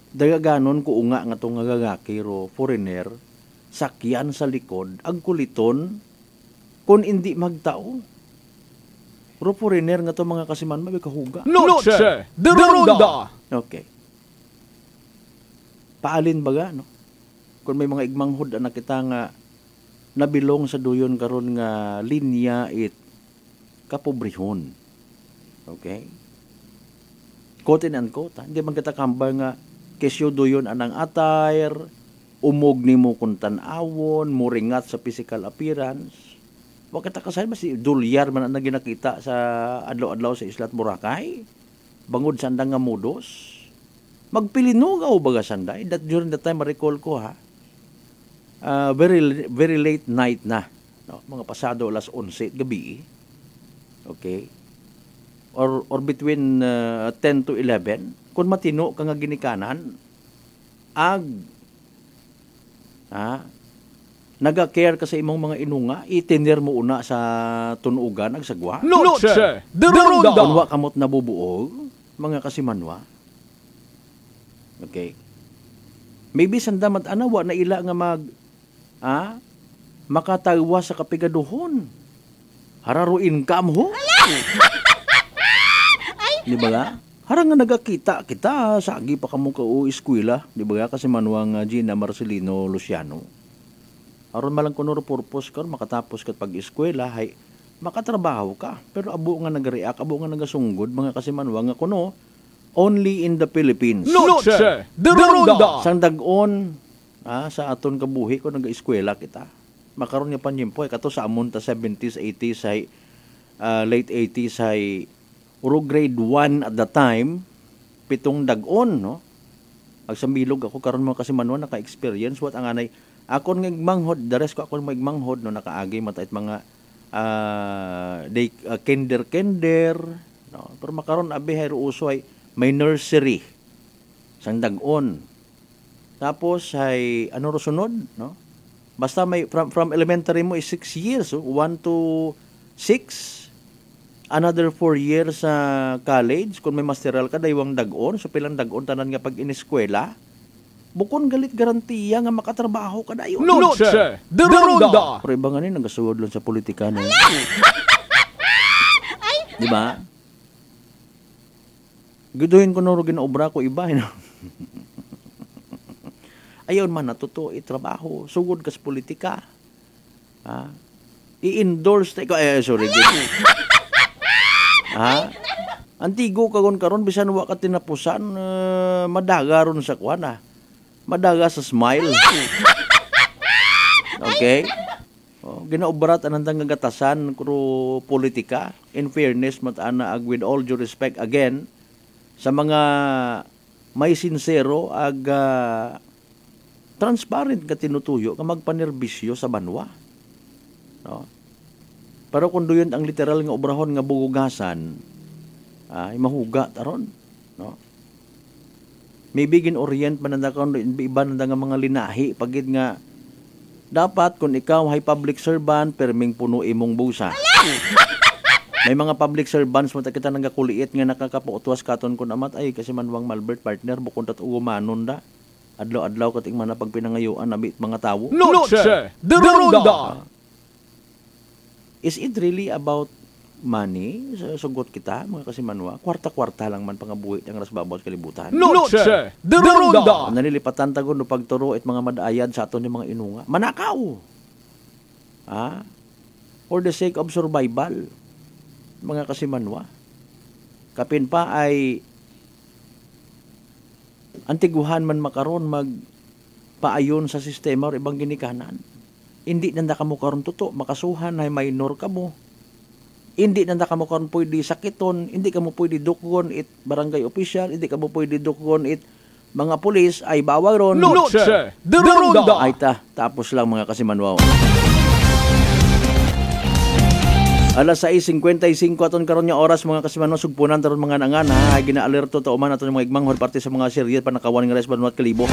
Dagaganon ko unga nga itong ngagagakiro, foreigner, sakyan sa likod, agkuliton, kung hindi magtao. Pero foreigner nga itong mga kasiman, mabikahuga. Noche de Ronda! Okay. Paalin baga, no? Kung may mga igmanghod na kita nga nabilong sa duyon karon nga linya it kapobrehon. Okay? Quote and unquote. Hindi man kita kamba nga kesyo duyon anang attire, umog ni mo kung tanawon, muringat sa physical appearance. Wa kita kasay ba si Dulyar man ang ginakita sa adlaw-adlaw sa Islat Boracay? Bangod sa andang nga modos. Magpilinugaw baga sanday. That during the time, recall ko ha, very late night na. No? Mga pasado alas 11 gabi. Okay? Or between 10 to 11. Kung matino ka nga ginikanan, naga-care ka sa imong mga inunga, itiner mo una sa tunugan, agsagwa. Noche de Ronda! Kung wa kamot nabubuog, mga kasimanwa. Okay. Maybe sandamat anawa na ila nga makatagwa sa kapigaduhon. Hararuin ka mo. Di ba nga? Harang nga nagakita kita, sagi pa kamo ka o eskwela. Di ba nga? Kasi manuang Gina Marcelino Luciano. Aron malang kuno purpose ka, makatapos ka pag-eskwela, hay, makatrabaho ka. Pero abo nga nag-react, abo nga nagasunggod, mga kasi manuang nga kuno, only in the Philippines. Noche de Ronda! Sang dag-on, sa aton kabuhi ko nag-eskwela kita. Makaroon niya panyempo, kato sa amon ta 70s, 80s, ay late 80s, ay uro grade 1 at the time, 7 dag-on, no? Agsambilog ako, karon mo kasi manuan, naka-experience, what ang anay, akon ng igmanghod, the rest ko akon mo igmanghod, no, nakaagi matait mga kinder, no? Pero makaroon, abi, hayro uso ay, may nursery, sang dag-on. Tapos, ay, ano ro sunod, no? Basta may, from elementary mo is 6 years, 1 to 6, another 4 years sa college, kung may masteral ka, daywang dag-on, so pilang dag-on, tanan nga pag ineskwela, bukon galit garantiya nga makatrabaho ka dayon. Noche de Ronda! Pero iba nga rin, nagasuwad lang sa politika na di ba? Giduhin ko nung ginaobra ko iba, no? Ayaw man natuto, itrabaho, sugod ka sa politika. I-endorse tayo, sorry, antigo karon bisan wa ka tinapusan, madaga ron sa kuana. Madaga sa smile. Okay? Ginaobrat anandang gagatasan kuro politika. In fairness, matana with all due respect again sa mga may sincero transparent ka tinutuyo ka magpanerbisyo sa banwa. No? Pero kung doon ang literal nga obrahon nga bugugasan, mahuga taron, no? Maybe gin-orient man nanda kon iba nanda nga mga linahi pagid nga dapat kung ikaw hay public servant perming puno imong busa. May mga public servants mo kita nang gakuliit nga nakakapuutwas katon kun amat ay kasi manwang Malbert partner bukod tat umanon da. Adlaw-adlaw kating man pag pinangayuan nabit mga tawo. Noche de Ronda! Is it really about money? Sugot kita, mga kasimanwa. Kwarta-kwarta lang man pangabuhi ang rasbabot kalibutan. Noche de Ronda! Nalilipatan tagon no pagturo at mga madayad sa aton yung mga inunga. Manakaw! For the sake of survival. Mga kasimanwa. Kapin pa ay antiguhan man makaron magpaayon sa sistema o ibang ginikanan. Hindi nanda ka mo karon tuto, makasuhan ay minor ka mo. Hindi nanda ka mo karon pwede sakiton, hindi ka mo pwede dukgon it barangay official, hindi ka mo pwede dukgon it mga pulis ay bawal ron. Noche de Ronda! Ay tapos lang mga kasimanwaw. Alas 6:55 aton karon nga oras mga kasimanos sugpunan taron mga nangan ha gina-alerto ta uman aton mga igmanghod parte sa mga serye panakawan nga resban wat kalibo.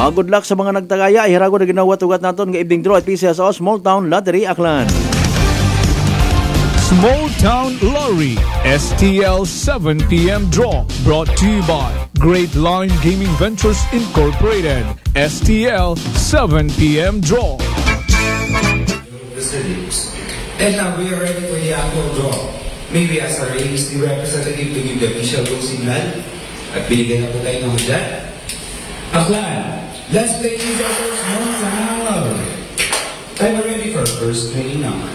Good luck sa mga nagtagaya ihirago na ginawat-ugat naton nga evening draw at PCSO Small Town Lottery Aklan. Small Town Lottery STL 7 p.m. draw brought to you by Great Line Gaming Ventures Incorporated. STL 7 p.m. draw. And now we are ready for the actual draw. Maybe as a race, the representative to give the official go signal at binigyan na po tayo ng hudyan. Aklan, let's play these efforts once an hour. Time ready for first training number.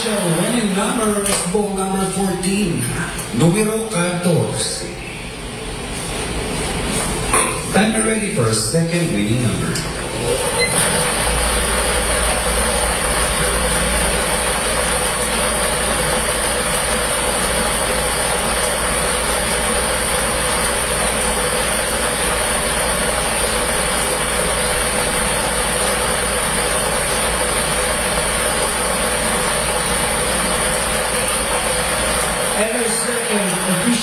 Winning number is ball number 14, numero 14. Time ready for second winning number.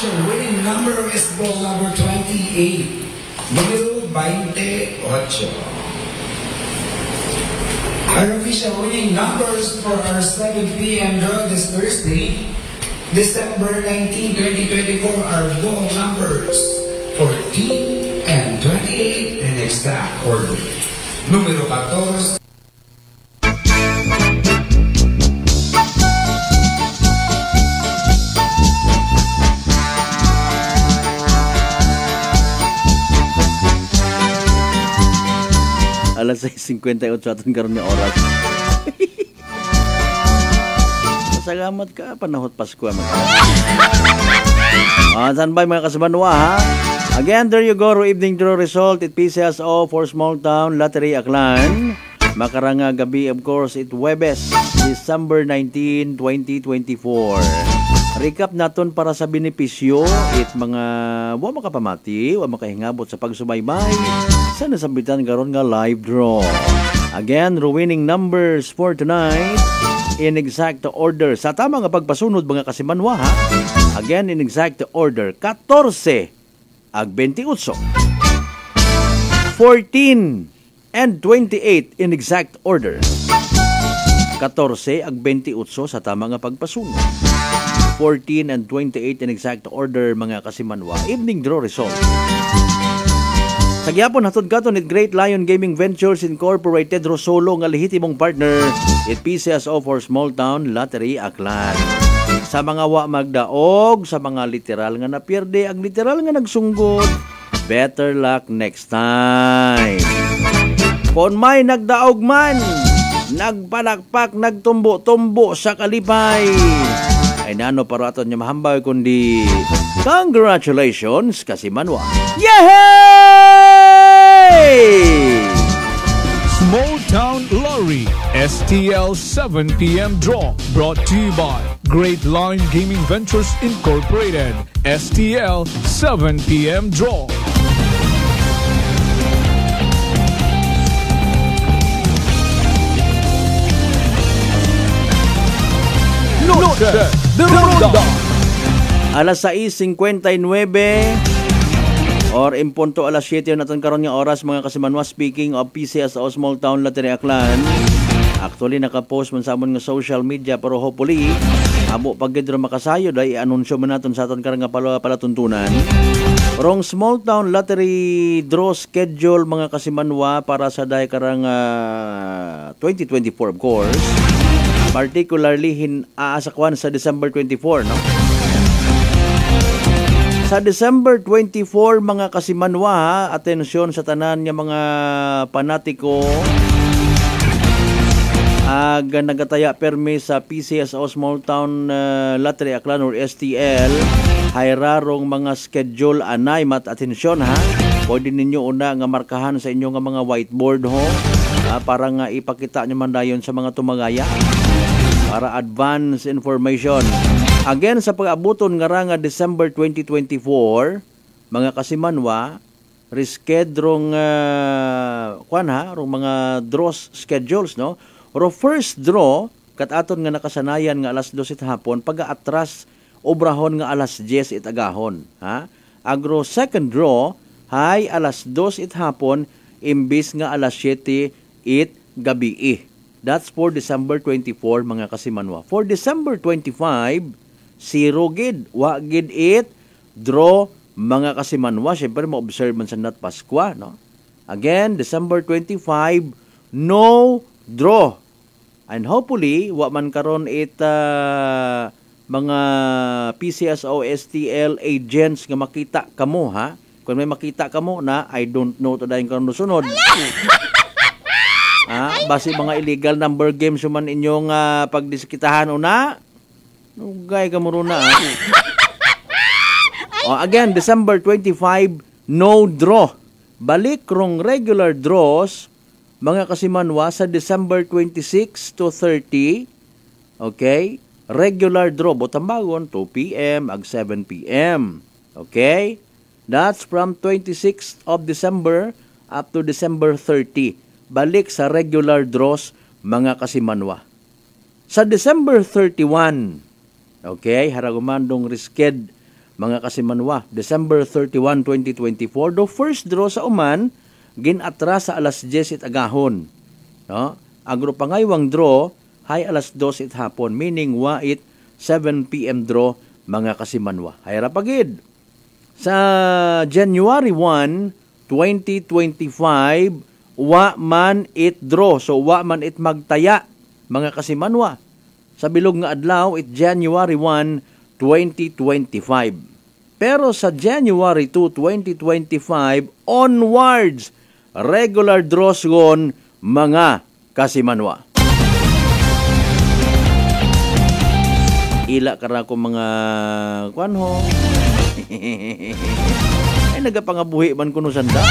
Winning number is ball number 28, numero 28. Our official winning numbers for our 7 p.m. draw this Thursday, December 19, 2024 are ball numbers 14 and 28 in exact order. Numero 14. Alas 6:58 aton karon nga oras. Salamat ka panahot Pasko man. Standby mga kasubanwa ha. Again, there you go. Evening draw result. It PCSO for Small Town Lottery Aklan. Makaranga gabi, of course, it Webes, December 19, 2024. Recap naton para sa benepisyo it mga wa makapamati, wa makahingabot sa pagsubaybay sa nasambitan karon nga live draw. Again, winning numbers for tonight in exact order. Sa tama nga pagpasunod mga kasimanwa ha. Again, in exact order, 14 ag 28, 14 and 28 in exact order. 14 ag 28 sa tama nga pagpasunod. 14 and 28 in exact order mga kasimanwa. Evening draw result. Sa gyapon hatod katon it Great Lion Gaming Ventures Incorporated Rosolo nga lehitimong partner it PCSO for Small Town Lottery Aklan. Sa mga wa magdaog, sa mga literal nga napierde, ang literal nga nagsunggot, better luck next time. Kung may nagdaog man, nagpalakpak, nagtumbo-tumbo sa kalipay, ay nano para aton niya mahambay kundi congratulations kasimanwa. Yay! Small Town Lottery STL 7 p.m. draw brought to you by Great Line Gaming Ventures Incorporated. STL 7 p.m. draw. Noche de Ronda. Alas 6:59 or in punto alas 7 naton karon nga oras mga kasimanwa. Speaking of PCSO Small Town Lottery Aklan, actually naka-post man sa amon nga social media pero hopefully amo pagdro makasayo dai i-anunsyo man naton sa aton karon nga palatuntunan. Rong Small Town Lottery draw schedule mga kasimanwa para sa dai karang 2024 of course. Particularly aasakwan sa December 24, no? Sa December 24 mga kasimanwa ha, atensyon sa tanan nga mga panatiko nagataya permi sa PCSO Small Town Lottery Aklan or STL, hayrarong mga schedule anay mat atensyon ha. Pwede ninyo una nga markahan sa inyo nga mga whiteboard ho, para nga ipakita nyo man dayon sa mga tumagaya para advance information. Again, sa pag-abuton nga December 2024, mga kasimanwa, reschedulong rong mga draws schedules, no? Pero first draw, kataton nga nakasanayan nga alas 2 hapon, pag-aatras obrahon nga alas 10 agahon. Ha? Agro second draw, hay alas 2 hapon, imbis nga alas 7 gabi. That's for December 24, mga kasimanwa. For December 25, zero gid, wa gid draw, mga kasimanwa. Siyempre, ma-observe man sa Nat Paskwa, no? Again, December 25, no draw. And hopefully, wa man karon mga PCSO, STL agents nga makita kamo, ha? Kung may makita kamo na, I don't know to dahil karon sunod. Basi mga illegal number games man inyong pagdiskitahan una, nugay ka mo na. Again, December 25, no draw. Balik rong regular draws, mga kasimanwa, sa December 26 to 30, okay? Regular draw, Botambagon, 2 p.m. ag 7 p.m. Okay? That's from 26th of December up to December 30. Balik sa regular draws, mga kasimanwa. Sa December 31, okay, haragumandong risked, mga kasimanwa, December 31, 2024, the first draw sa uman, ginatras sa alas 10 agahon. No? Agro pangaywang draw, hay alas 2 hapon, meaning wa 7 p.m. draw, mga kasimanwa. Hayra pagid. Sa January 1, 2025, wa man draw. So, wa man magtaya, mga kasimanwa. Sa bilog nga adlaw, January 1, 2025. Pero sa January 2, 2025, onwards, regular draws gon, mga kasimanwa. Ila kara ko mga kwanho. Ay nagapangabuhi man kuno sanda.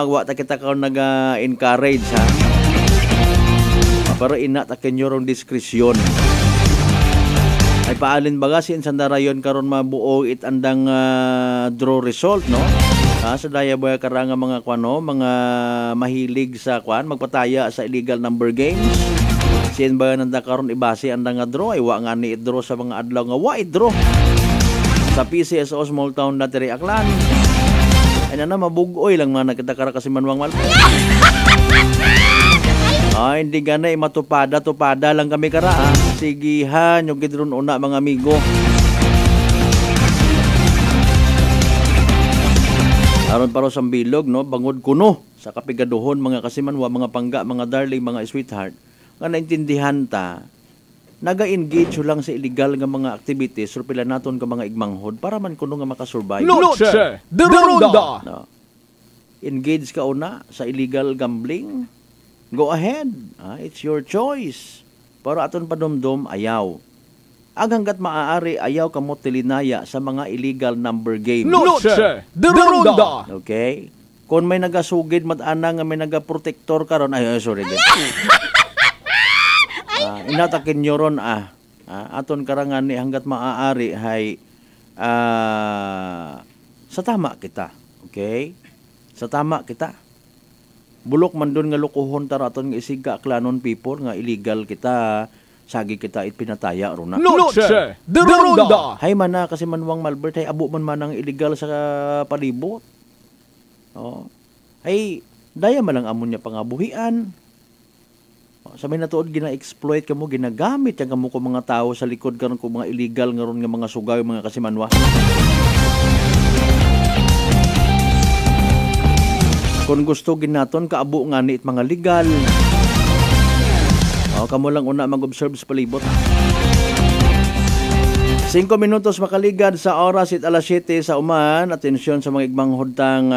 Wa ta kita karon naga-encourage ha. Pero ina ta kenyorong diskresyon. Ay paalin baga si Sandarayon karon mabuo andang draw result, no? Sa daya boy karanga mga mga mahilig sa magpataya sa illegal number games. Sin ba nanda karon ibase andang nga draw ay wa nga ni draw sa mga adlaw nga wa draw. Sa PCSO Small Town Lottery Aklan. Ay na mabugoy lang man kita kara kasi manwang mal. Ay hindi ganay matupada lang kami kara. Sigihan yung gidron una mga amigo. Aron paro sa bilog, no, bangod kuno sa kapigaduhon mga kasimanwa, mga pangga, mga darling, mga sweetheart, nga naintindihan ta, naga-engage lang sa illegal nga mga activities, so pila naton ka mga igmanghod para man kuno nga makasurvive. Noche de Ronda! No. Engage ka una sa illegal gambling, go ahead. It's your choice. Pero aton padumdum, ayaw. Hanggat maaari, ayaw ka mo tilinaya sa mga illegal number games. Noche de Ronda! Okay? Kung may nagasugid, matana nga may nagaprotektor ka ron, sorry. Inatakin nyo ron, aton karangan ni hanggat maaari, hay, sa tama kita. Okay? Sa tama kita. Bulok man doon nga lukuhon taraton nga isiga klanon people nga illegal kita, sagi kita pinataya ron na. Noche de Ronda! Hay man na kasi manwang Malbert, hay abo man ang illegal sa palibot. Hay daya man lang amon niya pangabuhian. Sa may natuod gina-exploit kamo, ginagamit yang kamo ko mga tao sa likod karon ko mga illegal nga ron nga mga sugaw, mga kasimanwa. Kung gusto ginaton kaabo nga ni mga legal. Kamo lang una mag-observe sa palibot. 5 minutos makaligad sa oras alas 7 sa uman. Atensyon sa mga igmang hudtang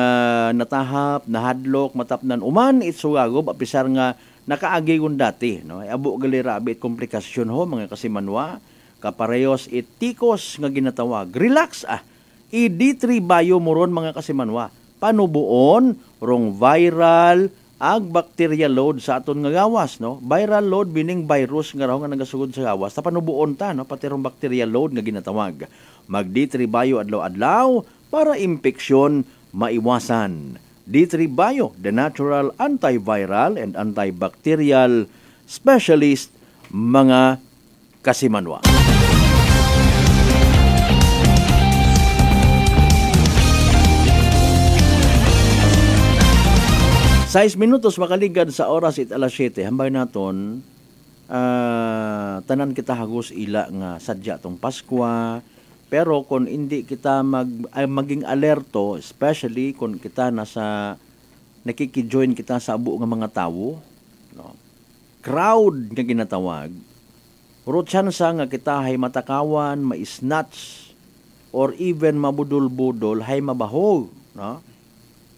natahap, nahadlok, matapnan uman, itsugagob, apisar nga nakaagi kun dati, no? Abo gali rabi komplikasyon ho mga kasimanwa, kaparehos itikos nga ginatawag. Relax ID3 bayo moron mga kasimanwa. Panubuon rong viral ag bacterial load sa aton nga gawas, no? Viral load bining virus nga raw nga nagasugod sa gawas. Ta panubuon ta, no? Pati rong bacterial load nga ginatawag. Mag D3 Bio adlaw-adlaw para impeksyon maiwasan. D3 Bio, the natural antiviral and antibacterial specialist mga kasimanwa. 6 minutos makaligad sa oras it alas 7. Hambay naton tanan kita hagos ila nga sadya tong Paskwa. Pero kung hindi kita maging alerto, especially kung kita nasa nakikijoin kita sa abo nga mga tawo, no? Crowd nga ginatawag. Puro tsansa nga kita hay matakawan, ma-snatch or even mabudol-budol hay mabahog, no?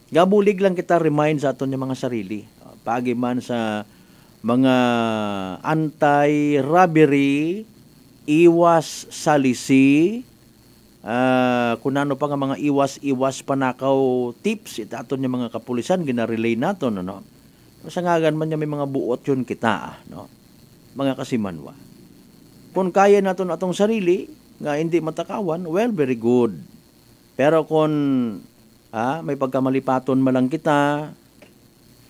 Gabulig lang kita remind sa aton yung mga sarili. Pagi man sa mga anti-robbery, iwas salisi, kunano pa nga mga iwas panakaw tips, ito aton yung mga kapulisan, ginarelay naton, no? Masangagan man niya may mga buot yun kita, no? Mga kasimanwa. Kung kaya naton atong sarili, nga hindi matakawan, well, very good. Pero kung may pagkamalipaton malang kita,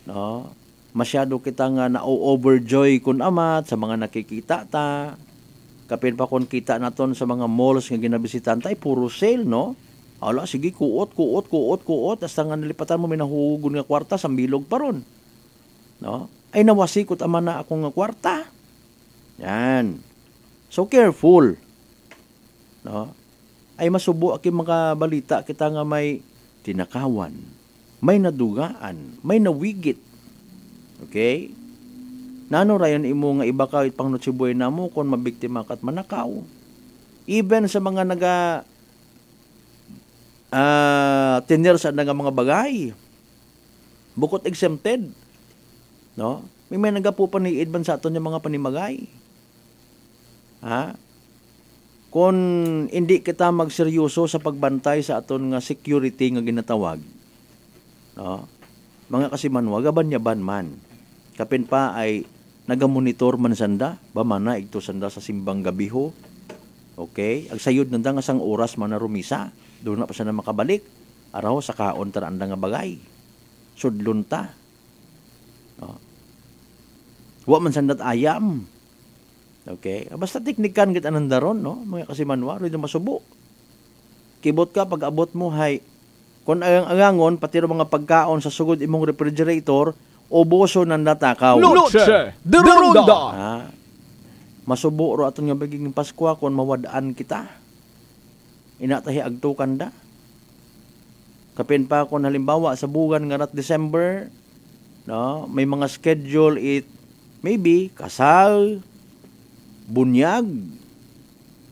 no? Masyado kita nga na-overjoy kun amat sa mga nakikita ta. Kapin pa kung kita naton sa mga malls nga ginabisitan tay puro sale, no? Ala, sige, kuot. Hasta nga nalipatan mo, may nahuhugon nga kwarta, sambilog pa ron. No? Ay nawasikot aman na akong nga kwarta. Yan. So, careful. No? Ay masubo aki mga balita, kita nga may tinakawan, may nadugaan, may nawigit. Okay? Nano rayon imo nga iba ka pang nutsibuhay na mo kung mabiktima ka at manakaw. Even sa mga tenir sa nga mga bagay, bukod exempted, no? May nagapupaniid man sa aton yung mga panimagay. Kung hindi kita magseryoso sa pagbantay sa aton nga security nga ginatawag, no? Mga kasimanwa, gaban-yaban man. Kapin pa ay nagamonitor man sanda, ba mana ito sanda sa simbang gabiho. Okay? Agsayod nanda nga sang oras man na rumisa, doon na pa siya na makabalik. Araw sa kaon taranda nga bagay. Sudlon ta. No? Wa man sandat ayam. Okay? Basta teknikan kita nandaron, no? Mga kasimanwa, rin masubo. Kibot ka, pag abot mo, hay, kung agangon, pati rin mga pagkaon sa sugod imong refrigerator, uboso ng natakaw. Noche de Ronda! Masubo ro aton nga baging Paskwa kung mawadaan kita. Inatahi agtukan da. Kapin pa kung halimbawa sa buwan nga rat December, no? May mga schedule maybe kasal, bunyag,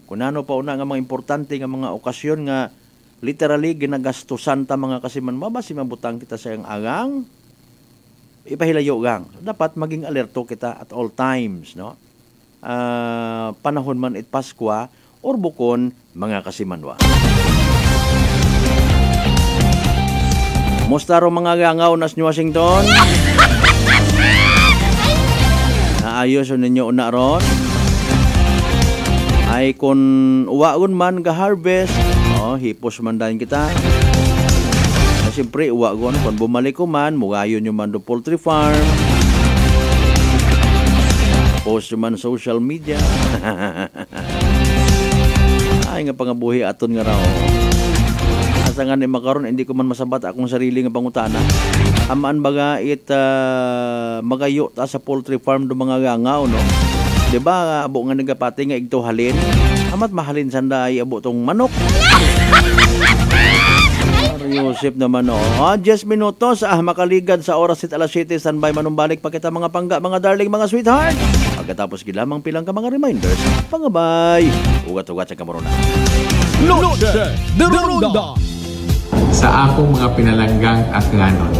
kung ano pa una nga mga importante nga mga okasyon nga literally ginagastusan ta mga kasimanwa, basi mabutang kita sa iyang agang, ipahilayo gang. Dapat maging alerto kita at all times, no? Panahon man it Paskwa or bukon mga kasimanwa. Musta ro mga gangaw nas New Washington? Naayos ninyo una ron? Ay kung uwaon man ga-harvest, hipos man dahil kita. Siyempre, uwaon, kung bumalik ko man, mugayon nyo man do poultry farm. Post nyo man social media. Ay nga pangabuhi aton nga raw. Asa nga ni makaron, hindi ko man masabat akong sarili nga pangutana. Amaan baga magayo ta sa poultry farm do mga gangaw, no? Diba, abo nga nagapati nga igto halin. Amat mahalin sanda ay abo tong manok. Yusip naman, 10 minutos, makaligad sa oras it alas 7, standby manumbalik pa kita mga pangga, mga darling, mga sweetheart. Pagkatapos gilamang pilang ka mga reminders, pangabay, ugat-ugat sa kamaruna. Noche de Ronda! Sa akong mga pinalanggang aklanon,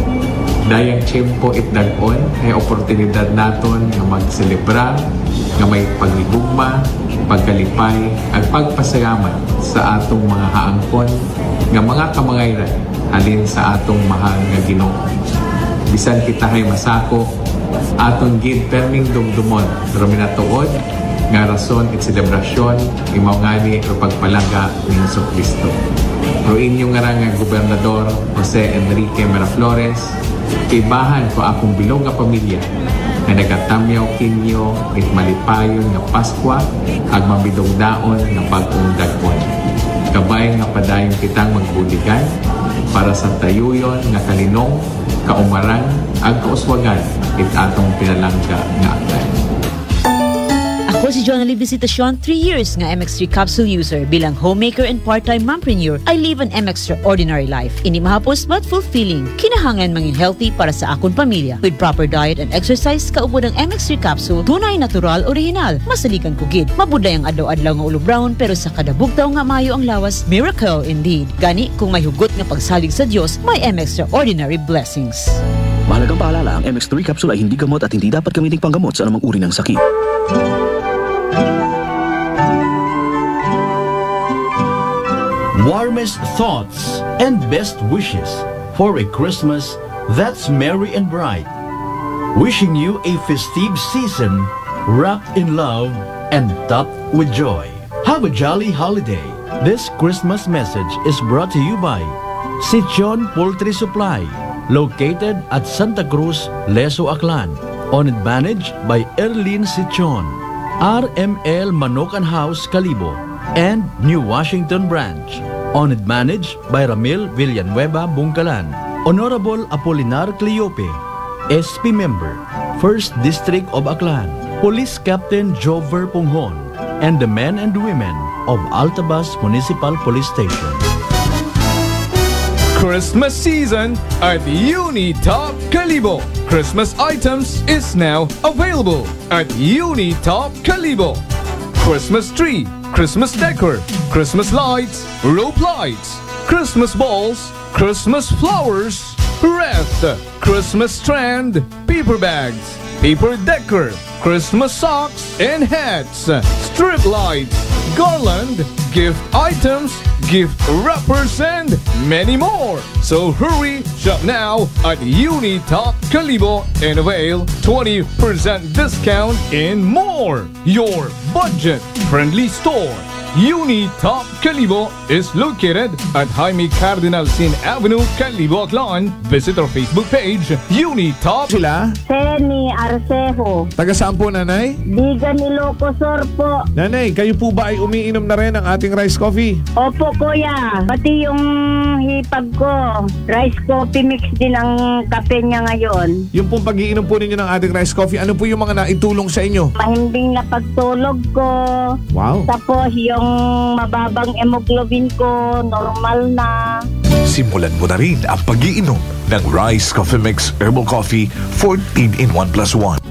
Dayang tiyempo itdag-on ay oportunidad naton nga magselebra, nga may paghigugma, pagkalipay, at pagpasalamat sa atong mga haangkon nga mga kamangayran halin sa atong mahal nga Ginoo. Bisan kita hay masako, atong gid perming dumdumon pero minatuod nga rason at selebrasyon imaw ngani o pagpalaga ni Jesucristo. Pero inyong nga Gobernador Jose Enrique Miraflores, tibahan ko akong bilog nga pamilya na nagatamyaw kinyo at malipayon nga Paskwa ag mabidong daon nga pag-ong dagkon. Kabay nga padayon kitang magbuligan para sa tayuyon nga kalinong, kaumarang ag kauswagan it atong pinalangga nga aklan. Ako si Jonali Visitacion, 3 years nga MX3 capsule user. Bilang homemaker and part-time mompreneur, I live an extraordinary life. Ini mahapos but fulfilling. Kinahanglan mangin healthy para sa akong pamilya. With proper diet and exercise, kaubo ng MX3 capsule, tunay, natural, original. Masalikan kugid. Mabuday ang adlaw-adlaw nga ulo brown, pero sa kada bugtaw nga mayo ang lawas, miracle indeed. Gani, kung may hugot nga pagsalig sa Dios, may extraordinary blessings. Mahalagang paalala, ang MX3 capsule ay hindi gamot at hindi dapat gamiting panggamot sa anumang uri ng sakit. Warmest thoughts and best wishes for a Christmas that's merry and bright. Wishing you a festive season wrapped in love and topped with joy. Have a jolly holiday. This Christmas message is brought to you by Sichon Poultry Supply, located at Santa Cruz, Leso, Aklan. Owned managed by Erlene Sichon. RML Manokan House, Calibo, and New Washington Branch. Owned managed by Ramil Villanueva, Bungkalan. Honorable Apolinar Cleope, SP Member, 1st District of Aklan. Police Captain Jover Punghon, and the men and women of Altabas Municipal Police Station. Christmas season at Unitop Calibo. Christmas items is now available at Unitop Calibo. Christmas tree, Christmas decor, Christmas lights, rope lights, Christmas balls, Christmas flowers, wreath, Christmas strand, paper bags, paper decor, Christmas socks and hats, strip lights, garland, gift items, gift wrappers, and many more. So hurry, shop now at Unitop Calibo and avail 20% discount and more. Your budget-friendly store. Unitop Calibo is located at Jaime Cardinal Sin Avenue, Calibo, Aklan. Visit our Facebook page, Unitop. Sila? Seni Arcejo. Taga saan po, Nanay? Bigan Ilocosur po. Nanay, kayo po ba ay umiinom na rin ng ating rice coffee? Opo, kuya. Pati yung hipag ko, rice coffee mix din ang kape niya ngayon. Yung pong pag-iinom po ninyo ng ating rice coffee, ano po yung mga naitulong sa inyo? Mahimbing na pagtulog ko. Wow. Tapos yung mababang hemoglobin ko, normal na. Simulan mo na rin ang pag-iinom ng Rice Coffee Mix Herbal Coffee 14 in 1+1.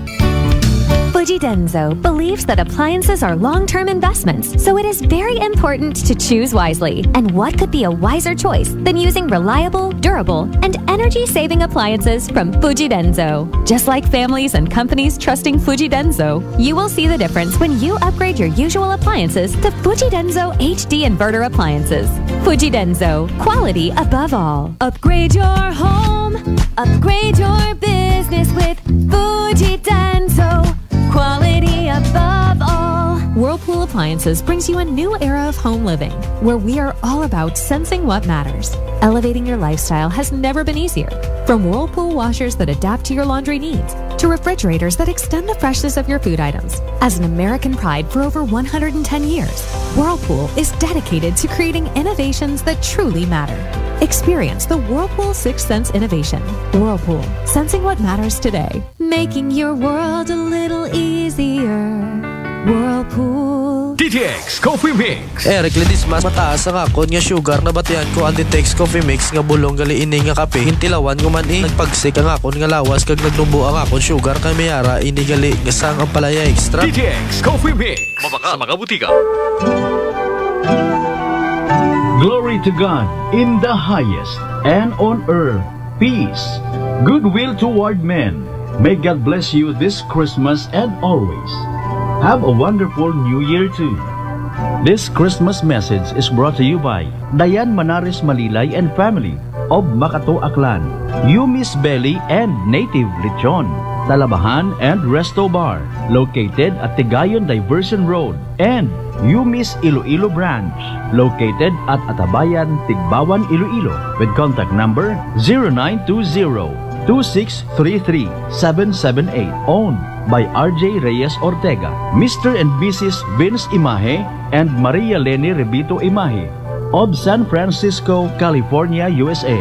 Fuji Denso believes that appliances are long-term investments, so it is very important to choose wisely. And what could be a wiser choice than using reliable, durable, and energy-saving appliances from Fuji Denso? Just like families and companies trusting Fuji Denso, you will see the difference when you upgrade your usual appliances to Fuji Denso HD Inverter appliances. Fuji Denso, quality above all. Upgrade your home, upgrade your business with Fuji Denso. Quality above all. Whirlpool Appliances brings you a new era of home living, where we are all about sensing what matters. Elevating your lifestyle has never been easier. From Whirlpool washers that adapt to your laundry needs, to refrigerators that extend the freshness of your food items. As an American pride for over 110 years, Whirlpool is dedicated to creating innovations that truly matter. Experience the Whirlpool Sixth Sense innovation. Whirlpool, sensing what matters today. Making your world a little easier. Whirlpool. DTX Coffee Mix. Eric Ledis mas mataas ang akon nga sugar na batian ko ang DTX Coffee Mix nga bulong gali ini nga kape. Hintilawan ko man nagpagsik ang akon nga lawas kag nagnubo ang akon sugar kay mayara ini gali nga sang ang palaya extra. DTX Coffee Mix. Mabaka mga butika. Glory to God in the highest, and on earth peace, goodwill toward men. May God bless you this Christmas and always. Have a wonderful New Year too. This Christmas message is brought to you by Dayan Manares Malilay and family of Makato Aklan, Yumis Belly and Native Lechon, Talabahan and Resto Bar, located at Tigayon Diversion Road, and Yumis Iloilo Branch, located at Atabayan, Tigbawan, Iloilo, with contact number 0920-2633-778, owned by RJ Reyes Ortega, Mr. and Mrs. Vince Imahe and Maria Leni Rebito Imahe of San Francisco, California, USA.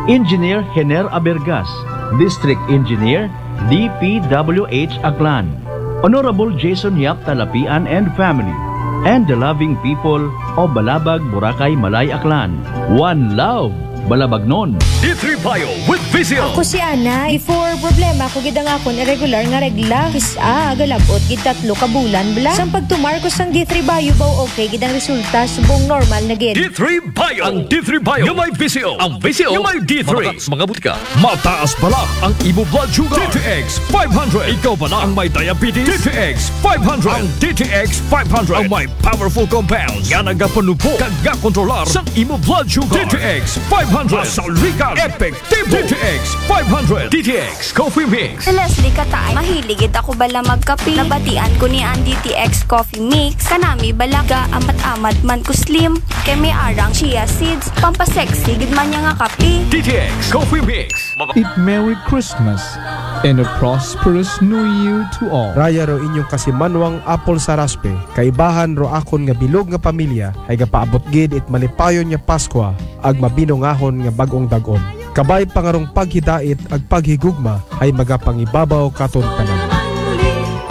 Engineer Hener Abergas, District Engineer, DPWH Aklan, Honorable Jason Yap Talapian and family, and the loving people of Balabag, Boracay, Malay, Aklan. One love, Balabagnon. D3 Bio with Vizio. Ako si Ana. Before problema ko gid nga akon irregular nga regla. Kisa galabot gid 3 ka bulan bla. Sang pagtumar ko sang D3 Bio baw okay gid ang resulta subong normal na gid. D3 Bio. Ang D3 Bio yung may Vizio. Ang Vizio yung may D3. Mga butika. Mataas pala ang imo blood sugar. DTX 500. Ikaw pala ang may diabetes. DTX 500. Ang DTX 500 ang may powerful compounds nga nagapanupo kag gakontrolar sa imo blood sugar. DTX 500. Salrican Effective DTX 500 DTX Coffee Mix. Si Leslie Katay, mahiligid ako bala magkape. Nabatian ko ni ang DTX Coffee Mix. Kanami balaga amat-amat man ko slim. Kay may arang chia seeds. Pampasexy gid man niya nga kape. DTX Coffee Mix. Eat Merry Christmas and a prosperous New Year to all. Raya ro inyong kasimanwang apple sa raspe. Kaibahan ro akon nga bilog nga pamilya ay gapaabot gid it malipayon nga Pasko ag mabinongahon nga bagong dagon. Kabay pangarong paghidait ag paghigugma ay magapangibabaw katon tanan.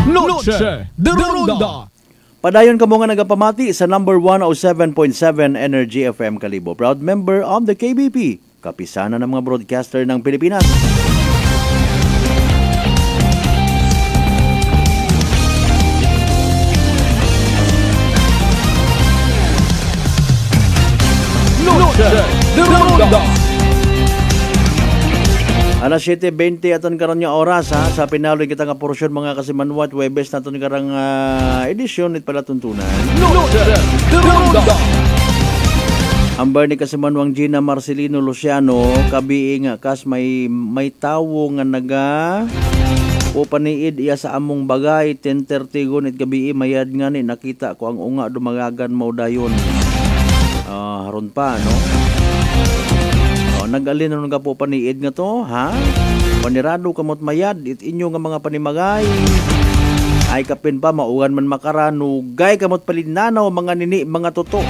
Noche de Ronda. Padayon kamo nga nagapamati sa number 107.7 Energy FM Kalibo. Proud member of the KBP, kapisanan ng mga broadcaster ng Pilipinas. Noche de Ronda. Alas 7:20 aton karon nga oras ha, sa pinaloy kita nga porsyon mga kasimanwat Webes naton karang edisyon it pala tuntunan. Noche de Ronda. Amber ni kasimanwang Gina Marcelino Luciano kabi nga kas may tawo nga naga o paniid iya sa among bagay 10:30 gunit gabi mayad nga ni nakita ko ang unga dumagagan mao dayon. Haron pa no. Nag-alin na nga po paniid nga to, ha? Panirado kamot mayad, it inyo nga mga panimagay. Ay kapin pa, maugan man makarano, gay kamot palinanaw, mga nini, mga toto.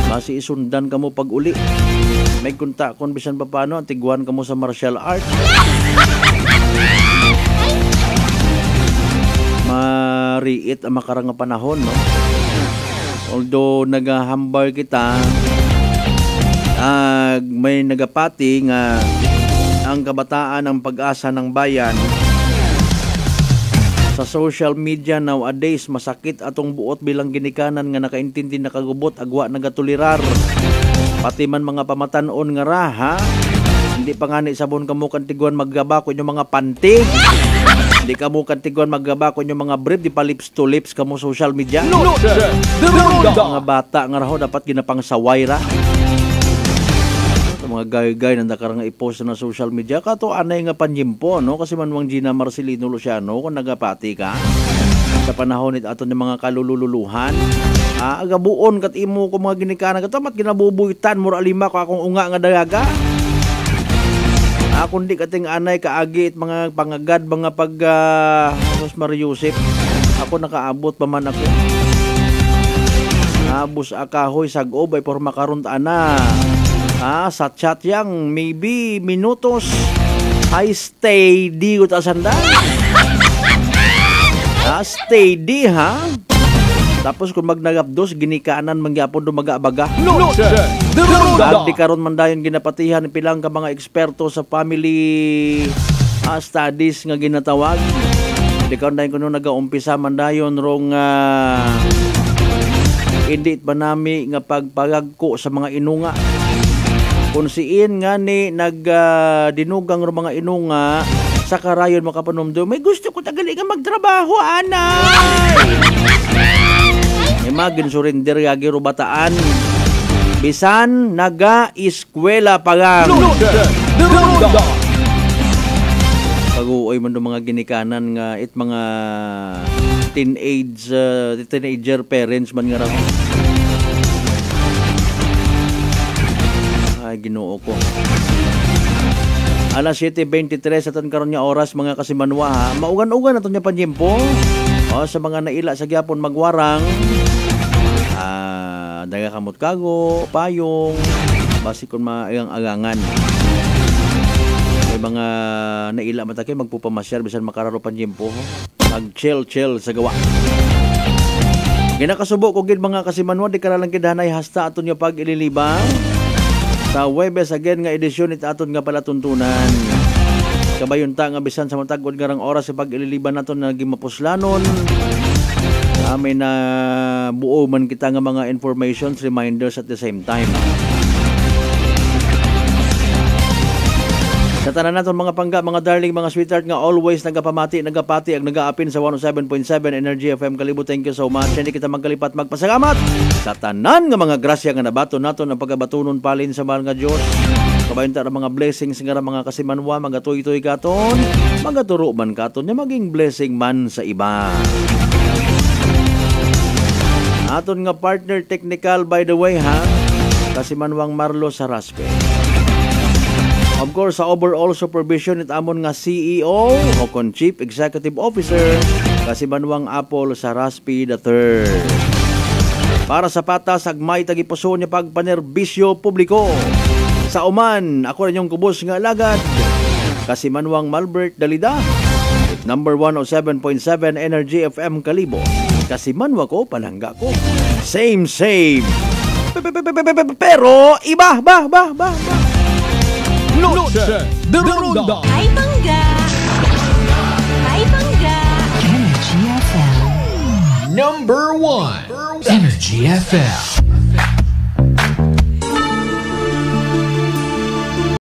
Basi isundan kamo pag uli. May kunta kon bisan pa paano, tiguan kamo sa martial arts. Mariit ang makarang panahon, no? Although nagahambar kita, may nagapati nga ang kabataan ng pag-asa ng bayan sa social media nowadays masakit atong buot bilang ginikanan nga nakaintindi nakagubot agwa nagatulirar pati man mga pamatanon nga ra ha hindi pa nga ni sabon kamo kantiguan maggaba ko inyong mga panty. Di ka mo kantiguan maggaba ko yung mga brief, di pa lips to lips ka mo social media. Noche de Ronda. Mga bata nga raho dapat ginapang saway ra. Mga gay-gay nanda ka nga i-post na social media. Kato anay nga panyimpo, no? Kasi manwang Gina Marcelino Luciano, kung nagapati ka, sa panahon ito ato ng mga kalululuhan, agabuon kat imo ko mga ginikanan, kato mat ginabubuitan, mura lima ko akong unga nga dagaga. Akong di kating anay kaagi at mga pangagad mga pag Rosmar Yusip ako nakaabot pa man ako abus akahoy sagob ay por makaron ana sa chat yang maybe minutos ay stay di ut asanda stay di ha. Tapos kung magnagapdos, ginikaanan mangyapon dumaga-abaga. Noche de Ronda. Di karon man dayon ginapatihan pilang ka mga eksperto sa family studies nga ginatawag. Di karon dayon kuno nagaumpisa man dayon rong Hindi pa nami nga pagpagagko sa mga inunga. Kung siin nga ni dinugang ro mga inunga sa karayon makapanumdo, may gusto ko tagali nga magtrabaho, anay. Imagine surrender yagi ro bataan. Bisan naga-eskwela pa lang. Pag-uoy man do mga ginikanan nga it mga teenager parents man nga raw. Ay, Ginoo ko. Alas 7:23 aton karon nga oras mga kasimanwa ha. Maugan-ugan aton nya panyempo. O sa mga naila sa gyapon magwarang. Daga kamot kago, payong, basikon maagang-agangan. May mga naila matake magpupamasyar bisan makararo panyempo. Mag-chill sa gawa. Ginakasubo ko gid mga kasimanwa di karalang kidhanay hasta aton nya pag-ililibang. Sa Webes again nga edisyon it aton nga palatuntunan. Kabayunta nga bisan sa matagod garang oras sa pag-ililiban naton na gimapuslanon. May na buo man kita nga mga informations, reminders at the same time. Sa tanan naton mga pangga, mga darling, mga sweetheart nga always nagapati ag nagaapin sa 107.7 Energy FM Kalibo. Thank you so much. Hindi kita magkalipat magpasalamat sa tanan nga mga grasya nga nabato naton ang pagabatunon palin sa mahal nga Dios. Kabayunta ra mga blessings nga mga kasimanwa, mga tuy-tuy katon, mga turo man katon nya maging blessing man sa iba. Aton nga partner technical by the way ha, kasimanwang Marlo Saraspe. Of course, sa overall supervision it amon nga CEO o kon Chief Executive Officer kasimanwang Apple Saraspe III. Para sa patas agmay tagipuso niya pagpanerbisyo publiko. Sa uman, ako rin yung kubos nga alagad kasimanwang Malbert Dalida. Number 107.7 Energy FM Kalibo. Kasimanwa ko, palangga ko. Same. Pero iba, ba. Noche de Ronda. Ay, bangga! Energy FM. Number 1. Energy FM.